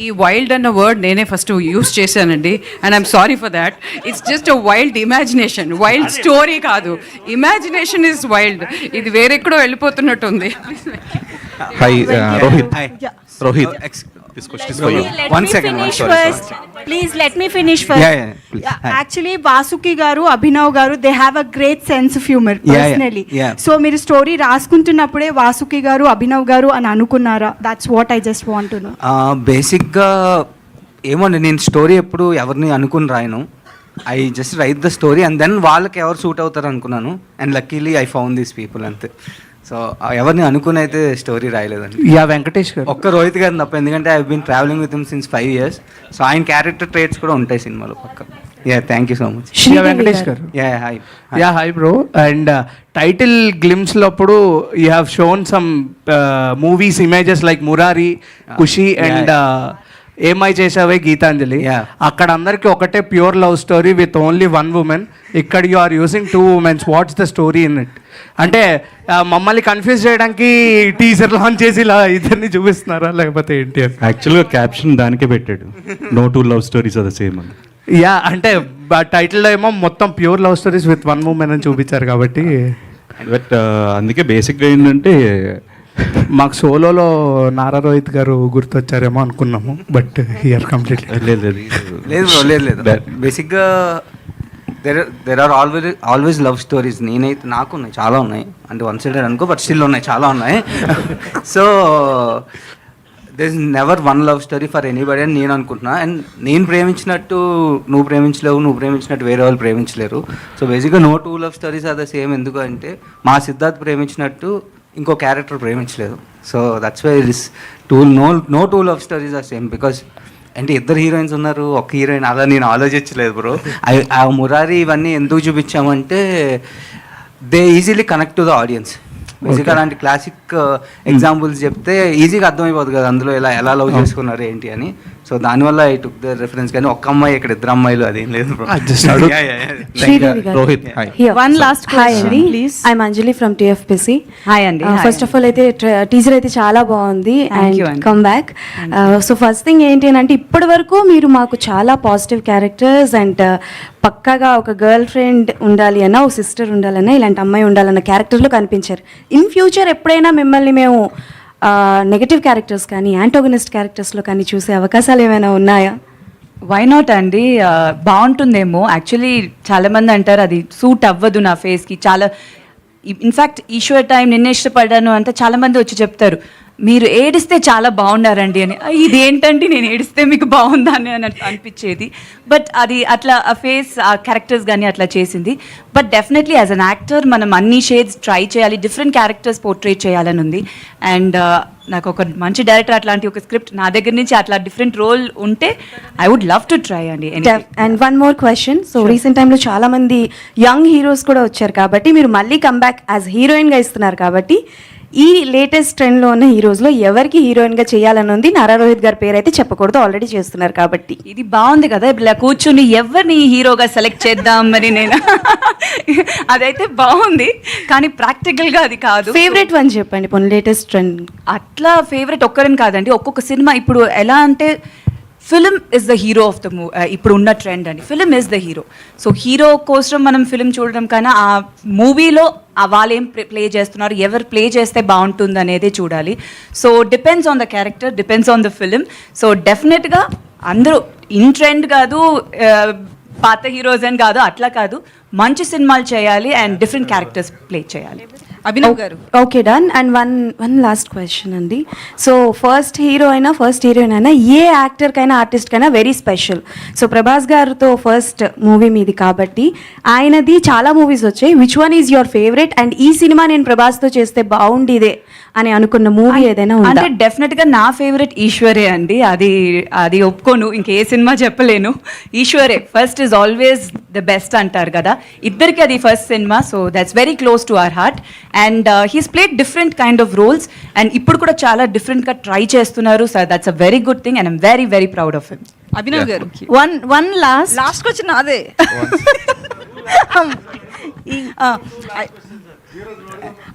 ఈ వైల్డ్ అన్న వర్డ్ నేనే ఫస్ట్ యూస్ చేశానండి, and I'm sorry for that. It's just a wild imagination, wild story కాదు. Imagination is wild. ఇది వేరెక్కడో వెళ్ళిపోతున్నట్టుంది. Hi, Rohit. Hi. Rohit. This question is for you. Let One me second. finish Sorry. first. Please let me finish first. Yeah, please. Hi. Actually, Vasuki garu, Abhinav garu, they have a great sense of humor personally. Yeah. So మీరు story రాసుకుంటున్నప్పుడే వాసుకి గారు అభినవ్ గారు అని అనుకున్నారా? That's what I just want to know. బేసిక్గా ఏమోండి, నేను story ఎప్పుడు ఎవరిని అనుకుని రాయను. I just write the story and then వాళ్ళకి ఎవరు సూట్ అవుతారు అనుకున్నాను. And luckily I found these people అంతే. సో ఎవరిని అనుకుని అయితే స్టోరీ రాయలేదండి. వెంకటేష్ గారు, ఒక్క రోహిత్ గారిని తప్ప, ఎందుకంటే I been travelling with him since 5 years. So ఆయన క్యారెక్టర్ ట్రేట్స్ కూడా ఉంటాయి సినిమాలో పక్క. Thank you so much. Venkatesh garu. Hi bro. And title glimpse లోప్పుడు you have shown some movies images like Murari, Khushi and Ye Maaya Chesave Geethanjali. అక్కడ అందరికి ఒకటే pure love story with only 1 woman. ఇక్కడ you are using 2 women. What's the story in it? అంటే మమ్మల్ని confuse చేయడానికి teaser launch చేసి ఇలా ఇద్దరిని చూపిస్తున్నారా లేకపోతే ఏంటి అని? యాక్చువల్గా క్యాప్షన్ దానికే పెట్టాడు, no two love stories are the same అని. అంటే టైటిల్లో ఏమో మొత్తం pure love stories with 1 woman అని చూపించారు కాబట్టి. బట్ అందుకే బేసిక్గా ఏంటంటే మాకు సోలోలో నారా రోహిత్ గారు గుర్తొచ్చారేమో అనుకున్నాము, బట్ హియర్ కంప్లీట్లీ లేదు. బేసిక్గా there are always love stories. నేనైతే నాకు ఉన్నాయి, చాలా ఉన్నాయి. అంటే 1 sided అనుకో, బట్ స్టిల్ ఉన్నాయి, చాలా ఉన్నాయి. So there is never 1 love story for anybody అని నేను అనుకుంటున్నా. అండ్ నేను ప్రేమించినట్టు నువ్వు ప్రేమించలేవు, నువ్వు ప్రేమించినట్టు వేరే వాళ్ళు ప్రేమించలేరు. సో బేసిక్గా no 2 love stories are the same. ఎందుకు అంటే మా సిద్ధార్థ్ ప్రేమించినట్టు ఇంకో క్యారెక్టర్ ప్రేమించలేదు. So that's why this no 2 love stories are same. Because అంటే 2 heroines ఉన్నారు, ఒక హీరోయిన్, అలా నేను ఆలోచించలేదు బ్రో. ఆ మురారి ఇవన్నీ ఎందుకు చూపించామంటే they easily connect to the audience. బేసిక్గా అలాంటి క్లాసిక్ ఎగ్జాంపుల్స్ చెప్తే ఈజీగా అర్థమైపోతుంది కదా అందులో ఎలా లవ్ చేసుకున్నారు ఏంటి అని. సో దానివల్ల ఐ టుక్ ద రెఫరెన్స్. కానీ ఒక్క అమ్మాయి ఇక్కడ 2 అమ్మాయిలు అదేం లేదు bro. Rohit, hi. One last question, please. I'm Anjali from TFPC. Hi Andy. First of all, అయితే టీజర్ అయితే చాలా బాగుంది and come back. So first thing ఏంటి అని అంటే ఇప్పటి వరకు మీరు మాకు చాలా పాజిటివ్ క్యారెక్టర్స్ అండ్ పక్కాగా ఒక గర్ల్ ఫ్రెండ్ ఉండాలి అన్న, ఒక సిస్టర్ ఉండాలన్నా, ఇలాంటి అమ్మాయి ఉండాలన్న క్యారెక్టర్లో కనిపించారు. ఇన్ ఫ్యూచర్ ఎప్పుడైనా మిమ్మల్ని మేము నెగటివ్ క్యారెక్టర్స్ కానీ యాంటోగనిస్ట్ క్యారెక్టర్స్లో కానీ చూసే అవకాశాలు ఏమైనా ఉన్నాయా? వై నాట్ అండి, బాగుంటుందేమో. యాక్చువల్లీ చాలామంది అంటారు అది సూట్ అవ్వదు నా ఫేస్కి. చాలా ఇన్ఫ్యాక్ట్ ఈశ్వర్ టైం నిన్నే ఇష్టపడ్డాను అంటే చాలామంది వచ్చి చెప్తారు మీరు ఏడిస్తే చాలా బాగున్నారండి అని. ఇది ఏంటంటే నేను ఏడిస్తే మీకు బాగుందా అని అనిపించేది. బట్ అది అట్లా ఆ ఫేస్ ఆ క్యారెక్టర్స్ కానీ అట్లా చేసింది. But definitely as an actor మనం అన్ని షేడ్స్ ట్రై చేయాలి, డిఫరెంట్ క్యారెక్టర్స్ పోర్ట్రేట్ చేయాలని ఉంది. అండ్ నాకు ఒక మంచి డైరెక్టర్ అట్లాంటి ఒక స్క్రిప్ట్ నా దగ్గర నుంచి అట్లా డిఫరెంట్ రోల్ ఉంటే I would love to try అండి. And one more question. So recent టైంలో చాలా మంది యంగ్ హీరోస్ కూడా వచ్చారు కాబట్టి మీరు మళ్ళీ కమ్బ్యాక్ యాజ్ హీరోయిన్గా ఇస్తున్నారు కాబట్టి ఈ లేటెస్ట్ ట్రెండ్లో ఉన్న హీరోస్లో ఎవరికి హీరోయిన్గా చేయాలని ఉంది? నారా రోహిత్ గారి పేరు అయితే చెప్పకూడదు, ఆల్రెడీ చేస్తున్నారు కాబట్టి. ఇది బాగుంది కదా, ఇలా కూర్చుని ఎవరిని హీరోగా సెలెక్ట్ చేద్దాం మరి నేను అదైతే బాగుంది కానీ ప్రాక్టికల్గా అది కాదు. ఫేవరెట్ వన్ చెప్పండి పోనీ లేటెస్ట్ ట్రెండ్. అట్లా ఫేవరెట్ ఒక్కరని కాదండి, ఒక్కొక్క సినిమా ఇప్పుడు ఎలా అంటే film is the hero of the ఇప్పుడు ఉన్న ట్రెండ్ అండి. Film is the hero. So hero కోసం మనం ఫిలిం చూడడం కన్నా ఆ మూవీలో వాళ్ళు ఏం ప్లే చేస్తున్నారు, ఎవరు ప్లే చేస్తే బాగుంటుంది అనేది చూడాలి. So depends on the character, depends on the film. So డెఫినెట్గా అందరూ ఇన్ ట్రెండ్ కాదు, పాత హీరోస్ అని కాదు, అట్లా కాదు, మంచి సినిమాలు చేయాలి అండ్ డిఫరెంట్ క్యారెక్టర్స్ ప్లే చేయాలి. అభినవ్ గారు. Okay done. And one last question అండి. సో ఫస్ట్ హీరోయిన్ అయినా ఏ యాక్టర్కైనా ఆర్టిస్ట్కైనా వెరీ స్పెషల్. సో ప్రభాస్ గారితో ఫస్ట్ మూవీ మీది కాబట్టి ఆయనది చాలా మూవీస్ వచ్చాయి. Which one is your favourite and ఈ సినిమా నేను ప్రభాస్తో చేస్తే బాగుండేదే అని అనుకున్న మూవీ ఏదైనా ఉందా? అంటే డెఫినెట్గా నా ఫేవరెట్ ఈశ్వరే అండి. అది ఒప్పుకోను, ఇంకే సినిమా చెప్పలేను. ఈశ్వరే first is always the best అంటారు కదా, ఇద్దరికి అది first cinema. So that's very close to our heart. And he's played different kind of roles and ఇప్పుడు కూడా చాలా డిఫరెంట్గా ట్రై చేస్తున్నారు. So that's a very good thing and I'm very very proud of him. Abhinav garu. One last question అదే.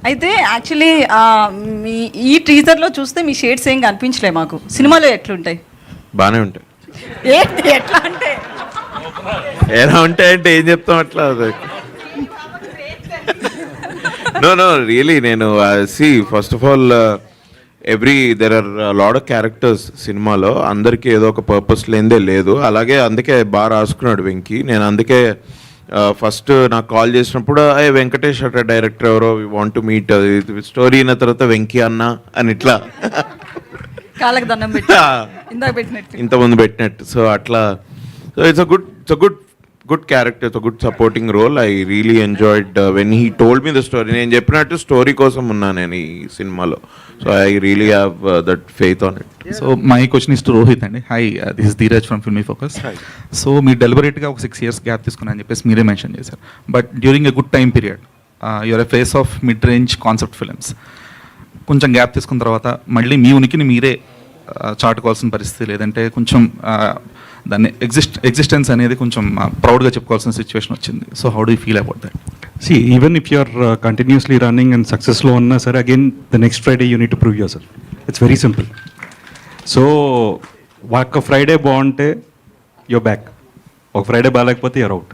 అయితే actually మీ ఈ టీజర్లో చూస్తే మీ షేడ్స్ ఏం కనిపించలే మాకు. సినిమాలో ఎట్లుంటాయి? బాగానే ఉంటాయి. ఏంటి ఎట్లా అంటే ఎలా ఉంటాయంటే ఏం చెప్తాం అట్లా. నో రియలీ నేను first of all there are lot of characters సినిమాలో, అందరికీ ఏదో ఒక పర్పస్ లేనిదే లేదు. అలాగే అందుకే బాగా రాసుకున్నాడు వెంకీ. నేను అందుకే ఫస్ట్ నాకు కాల్ చేసినప్పుడు వెంకటేష్ అట డైరెక్టర్ ఎవరో, we want to meet, story అయిన తర్వాత వెంకీ అన్న అని ఇట్లా కాళ్ళకి దండం పెట్టి ఇందాక పెట్టినట్టు ఇంతకుముందు పెట్టినట్టు. సో అట్లా, so it's a good character, it's a good supporting role. I really enjoyed when he told me the story. నేను చెప్పినట్టు స్టోరీ కోసం ఉన్నా నేను ఈ సినిమాలో. So I really have that faith on it. So my question is to Rohit అండి. Hi, this is Dheeraj from Filmy Focus. So మీరు డెలిబరేట్గా ఒక 6 years గ్యాప్ తీసుకున్నా అని చెప్పేసి మీరే మెన్షన్ చేశారు. But during a good time period your a face of mid range concept films. కొంచెం గ్యాప్ తీసుకున్న తర్వాత మళ్ళీ మీ ఉనికిని మీరే చాటుకోవాల్సిన పరిస్థితి, లేదంటే కొంచెం దాన్ని ఎగ్జిస్టెన్స్ అనేది కొంచెం ప్రౌడ్గా చెప్పుకోవాల్సిన సిచ్యువేషన్ వచ్చింది. So how do you feel about that? See, even if you're continuously running and successful on sir, again the next Friday you need to prove yourself. It's very simple. So ఒక Friday బాగుంటే you're back, ఒక Friday బాగాలేకపోతే you're out.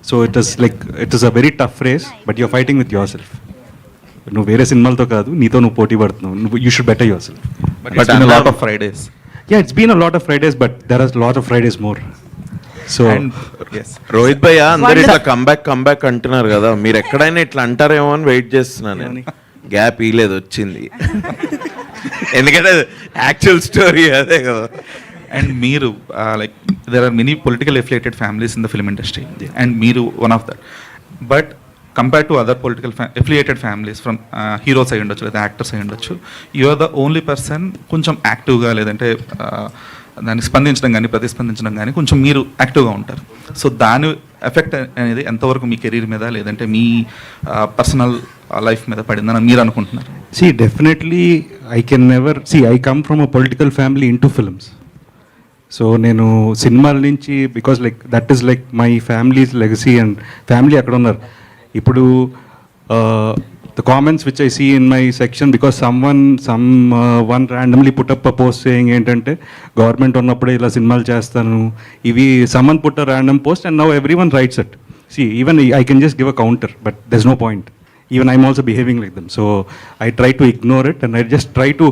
So it is a very tough race, but you're fighting with yourself. నువ్వు వేరే సినిమాలతో కాదు, నీతో నువ్వు పోటీ పడుతున్నావు. You should better yourself. But it's been a lot of Fridays. Yeah, it's been a lot of Fridays, but there are a lot of Fridays more. So Rohit భయ్య, అందరు ఇట్లా కంబ్యాక్ అంటున్నారు కదా, మీరు ఎక్కడైనా ఇట్లా అంటారేమో అని వెయిట్ చేస్తున్నాను నేను. గ్యాప్ ఇలేదు, వచ్చింది. ఎందుకంటే యాక్చువల్ స్టోరీ అదే కదా. అండ్ మీరు like there are many political affiliated families in the film industry, and మీరు one of that. But compare to other political affiliated families from heroes అయి ఉండొచ్చు, లేదా యాక్టర్స్ అయి ఉండొచ్చు, you are the only person కొంచెం యాక్టివ్గా, లేదంటే దాన్ని స్పందించడం కానీ ప్రతిస్పందించడం కానీ కొంచెం మీరు యాక్టివ్గా ఉంటారు. సో దాని ఎఫెక్ట్ అనేది ఎంతవరకు మీ కెరీర్ మీద, లేదంటే మీ పర్సనల్ లైఫ్ మీద పడిందని మీరు అనుకుంటున్నారు? See, definitely I can never see, I come from a political family into films. So నేను సినిమాల నుంచి, because like that is like my families legacy, and family అక్కడ ఉన్నారు. ఇప్పుడు the comments which I see in my section, because someone randomly put up a post saying ఏంటంటే government ఉన్నప్పుడే ఇలా సినిమాలు చేస్తాను, ఇవి someone put a random post and now everyone writes it. See, even I can just give a counter, but there's no point. Even I'm also behaving like them. So I try to ignore it, and I just try to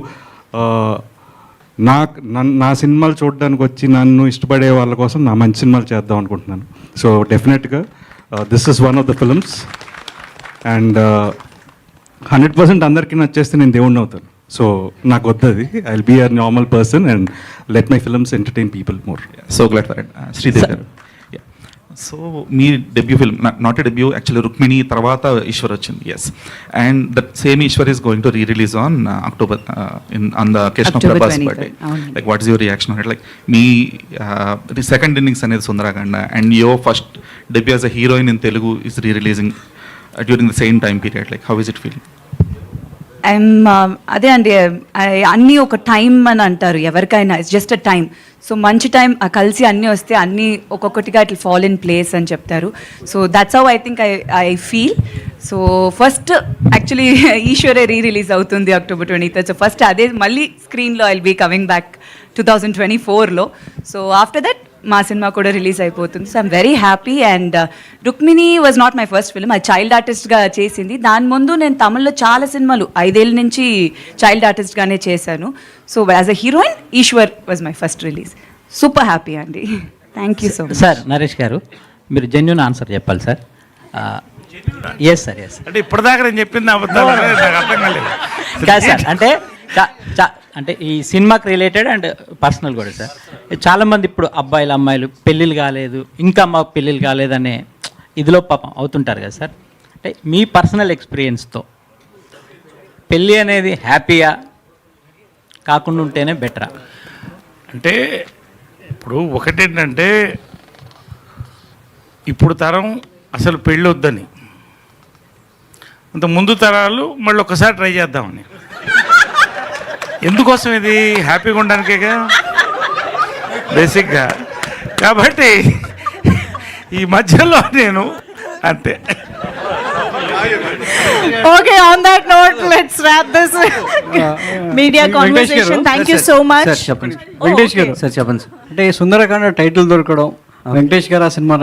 నా సినిమాలు చూడడానికి వచ్చి నన్ను ఇష్టపడే వాళ్ళ కోసం నా మంచి సినిమాలు చేద్దాం అనుకుంటున్నాను. సో డెఫినెట్గా this is one of the films, and 100% అందరికీ నచ్చేస్తే నేను దేవుణ్ణి అవుతాను. సో నాకు వద్దది. I will be a normal person and let my films entertain people more. So glad for it. Sridevi garu, so మీ debut film, not a debut actually, Rukmini తర్వాత ఈశ్వర్ వచ్చింది. Yes, and that same Eeswar is going to re-release on October on the occasion of Prabhas birthday. Like what is your reaction on it? Like మీ second innings అనేది Sundarakanda, and your first debut as a heroine in Telugu is re-releasing during the same time period. Like how is it feeling? అదే అండి, అన్నీ ఒక time అని అంటారు ఎవరికైనా, it's just a time. సో మంచి టైం కలిసి అన్నీ వస్తే అన్నీ ఒక్కొక్కటిగా ఇట్లా ఫాల్ ఇన్ ప్లేస్ అని చెప్తారు. So that's how I think I feel. So first actually ఈశ్వరే రీ-రిలీజ్ అవుతుంది October 23rd. సో ఫస్ట్ అదే మళ్ళీ స్క్రీన్లో I will be coming back 2024లో. సో ఆఫ్టర్ దట్ మా సినిమా కూడా రిలీజ్ అయిపోతుంది. So I'm very happy. And Rukmini was not my first film, అది చైల్డ్ ఆర్టిస్ట్గా చేసింది. దాని ముందు నేను తమిళ్లో చాలా సినిమాలు 5 ఏళ్ళ నుంచి చైల్డ్ ఆర్టిస్ట్గానే చేశాను. So as a heroine Eeswar was my first release. Super happy అండి. Thank you so much. Sir Naresh garu, మీరు జెన్యూన్ ఆన్సర్ చెప్పాలి సార్. Yes sir, yes. అంటే ఇప్పటిదాకా నేను చెప్పింది అబద్ధాలు అనేది నాకు అర్థం కాలేదు. కాదు సార్, అంటే ఈ సినిమాకి రిలేటెడ్ అండ్ పర్సనల్ కూడా సార్. చాలామంది ఇప్పుడు అబ్బాయిలు అమ్మాయిలు పెళ్ళిళ్ళు కాలేదు, ఇంకా మాకు పెళ్ళిళ్ళు కాలేదనే ఇదిలో పాపం అవుతుంటారు కదా సార్. అంటే మీ పర్సనల్ ఎక్స్పీరియన్స్తో పెళ్ళి అనేది హ్యాపీగా కాకుండా ఉంటేనే బెటరా? అంటే ఇప్పుడు ఒకటేంటంటే, ఇప్పుడు తరం అసలు పెళ్ళి వద్దని, అంత ముందు తరాలు మళ్ళీ ఒకసారి ట్రై చేద్దామని. ఎందుకోసం? ఇది హ్యాపీగా ఉండడానికేగా బేసిక్గా. కాబట్టి ఈ మధ్యలో నేను అంతే. Okay, on that note, let's wrap this media conversation. Thank you so much. Sir చెప్పండి, వెంకటేష్ గారు సార్ చెప్పండి సార్. అంటే సుందరకాండ టైటిల్ దొరకడం, వెంకటేష్ గారు ఆ సినిమా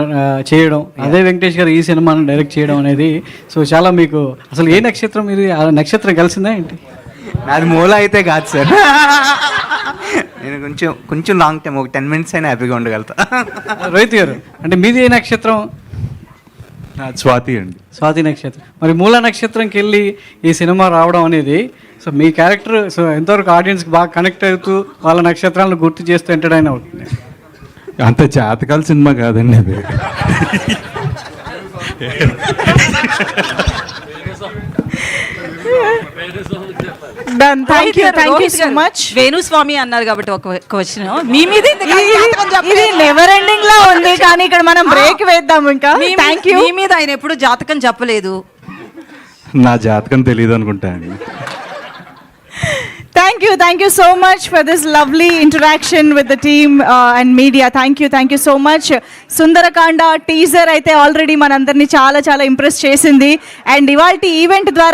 చేయడం, అదే వెంకటేష్ గారు ఈ సినిమాను డైరెక్ట్ చేయడం అనేది, సో చాలా మీకు అసలు ఏ నక్షత్రం ఇది, ఆ నక్షత్రం కలిసిందా ఏంటి? నాది మూల అయితే కాదు సార్. నేను కొంచెం లాంగ్ టైం ఒక 10 minutes అయినా హ్యాపీగా ఉండగలుగుతా. రోహిత్ గారు, అంటే మీది ఏ నక్షత్రం? స్వాతి అండి. స్వాతి నక్షత్రం. మరి మూల నక్షత్రంకి వెళ్ళి ఈ సినిమా రావడం అనేది, సో మీ క్యారెక్టర్ సో ఎంతవరకు ఆడియన్స్కి బాగా కనెక్ట్ అవుతూ వాళ్ళ నక్షత్రాలను గుర్తు చేస్తూ ఎంటర్టైన్ అవుతుంది? అంత జాతకాల సినిమా కాదండి అది. Done. Thank you so much. Venu Swamy అన్నారు కాబట్టి ఒక క్వశ్చన్ మీ మీద ఇది నెవర్ ఎండింగ్ లా ఉంది, కానీ ఇక్కడ మనం బ్రేక్ వేద్దాం ఇంకా. Thank you. మీ మీద ఆయన ఎప్పుడు జాతకం చెప్పలేదు. నా జాతకం తెలియదు అనుకుంటా అండి. Thank you so much for this lovely interaction with the team and media. Thank you so much. Sundarakanda teaser అయితే ఆల్రెడీ మనందరినీ చాలా ఇంప్రెస్ చేసింది. అండ్ ఇవాల్టి ఈవెంట్ ద్వారా